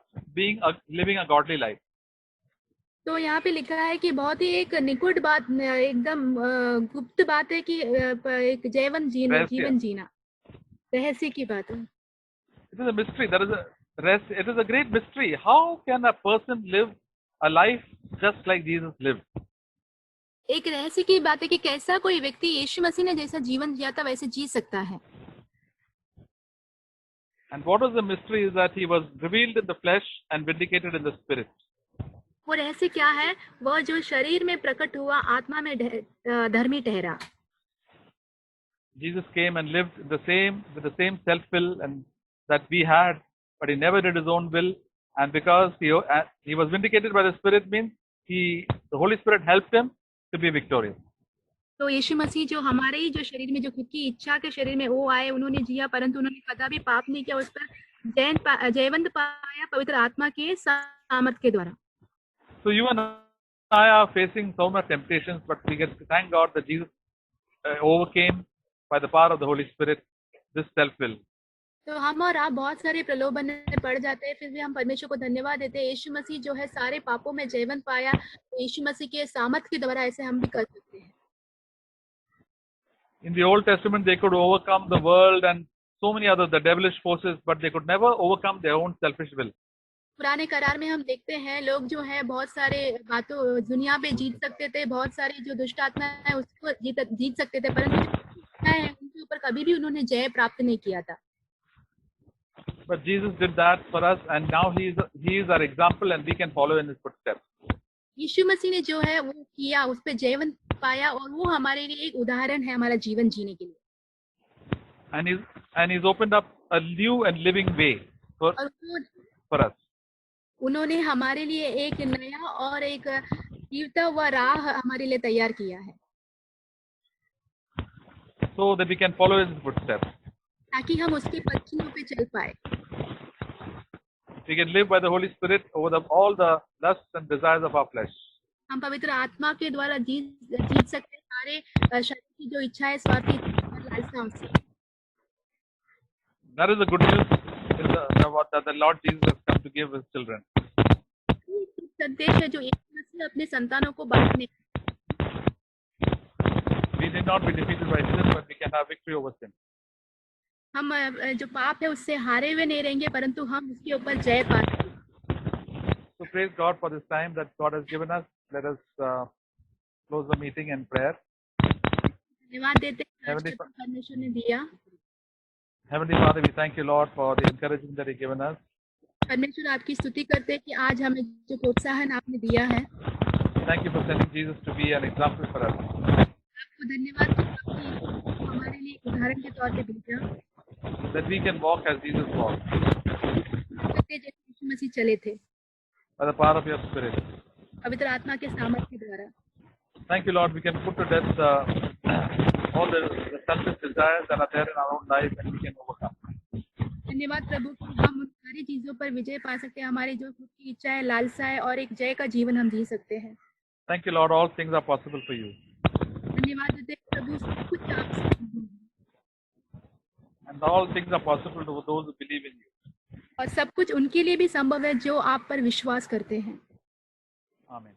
living a godly life. तो यहाँ पे लिखा है कि बहुत ही एक निकुट बात, एकदम गुप्त बात है कि एक जीवन जीना रहस्य की बात है। It is a mystery. There is a rest. It is a great mystery. How can a person live a life just like Jesus lived? एक रहस्य की बात है कि कैसा कोई व्यक्ति यीशु मसीह ने जैसा जीवन जिया था वैसे जी सकता है। And what was the mystery is that he was revealed in the flesh and vindicated in the spirit. वो रहस्य क्या है? वह जो शरीर में प्रकट हुआ, आत्मा में धर्मी ठहरा। Jesus came and lived with the same self-will and that we had, but he never did his own will. And because he was vindicated by the Spirit, means the Holy Spirit helped him to be victorious. तो यीशु मसीह जो हमारे ही जो शरीर में, जो खुद की इच्छा के शरीर में वो आए, उन्होंने जिया परंतु उन्होंने कदापि पाप नहीं किया, उस पर जयवंत पाया पवित्र आत्मा के सामर्थ के द्वारा। So you and I are facing so much temptations, but we get to thank God that Jesus overcame by the power of the Holy Spirit this self-will. तो हम और आप बहुत सारे प्रलोभन में पड़ जाते हैं, फिर भी हम परमेश्वर को धन्यवाद देते हैं। यीशु मसीह जो है सारे पापों में जयवंत पाया, तो यीशु मसीह के सामर्थ के द्वारा ऐसे हम भी कर सकते हैं। In the Old Testament, they could overcome the world and so many other the devilish forces, but they could never overcome their own selfish will. पुराने करार में हम देखते हैं लोग जो है बहुत सारे बातों दुनिया पे जीत सकते थे, बहुत सारी जो दुष्ट आत्मा है उसको जीत सकते थे, परंतु उनके ऊपर कभी भी उन्होंने जय प्राप्त नहीं किया था। But Jesus did that for us, and now he is our example, and we can follow in his footsteps. यीशु मसीह ने जो है वो किया, उस पे जयवंत पाया, और वो हमारे लिए एक उदाहरण है हमारा जीवन जीने के लिए। And he's opened up a new and living way for us. उन्होंने हमारे लिए एक नया और एक जीवता हुआ राह हमारे लिए तैयार किया है, so that we can follow his footsteps. ताकि हम उसके पच्छिमों पे चल पाए। We can live by the Holy Spirit over all the lusts and desires of our flesh. हम पवित्र आत्मा के द्वारा जीत सकते हैं सारे शरीर की जो इच्छाएं, स्वार्थी लालसाओं से। That is the good news that the Lord Jesus has come to give his children. संदेश है जो यीशु मसीह अपने संतानों को बांटने। We did not be defeated by sin, but we can have victory over sin. हम जो पाप है उससे हारे हुए नहीं रहेंगे, परंतु हम उसके ऊपर जय पाते हैं। So praise God for this time that God has given us. Let us close the meeting in prayer. धन्यवाद देते हैं परमेश्वर ने दिया। Heavenly Father, we thank you, Lord, for the encouragement that you've given us. परमेश्वर आपकी स्तुति करते हैं कि आज हमें जो प्रोत्साहन आपने दिया है। Thank you for sending Jesus to be an example for us. आपको धन्यवाद कि आपने हमारे लिए उदाहरण के तौर पे भेजा, that we can walk as Jesus walked. जैसे यीशु मसीह चले थे, by the power of your Spirit. पवित्र आत्मा के सामर्थ्य के द्वारा। Thank you, Lord. We can put to death all the selfish desires that are there in our own life, and we can overcome. धन्यवाद प्रभु कि हम उन सारी चीजों पर विजय पा सकते हैं, हमारी जो खुद की इच्छाएं, लालसाएं और एक जय का जीवन हम जी सकते हैं। Thank you, Lord. All things are possible for you. धन्यवाद देते हैं प्रभु, सब कुछ आप से संभव है। And all things are possible to those who believe in you. और सब कुछ उनके लिए भी संभव है जो आप पर विश्वास करते हैं। Amen.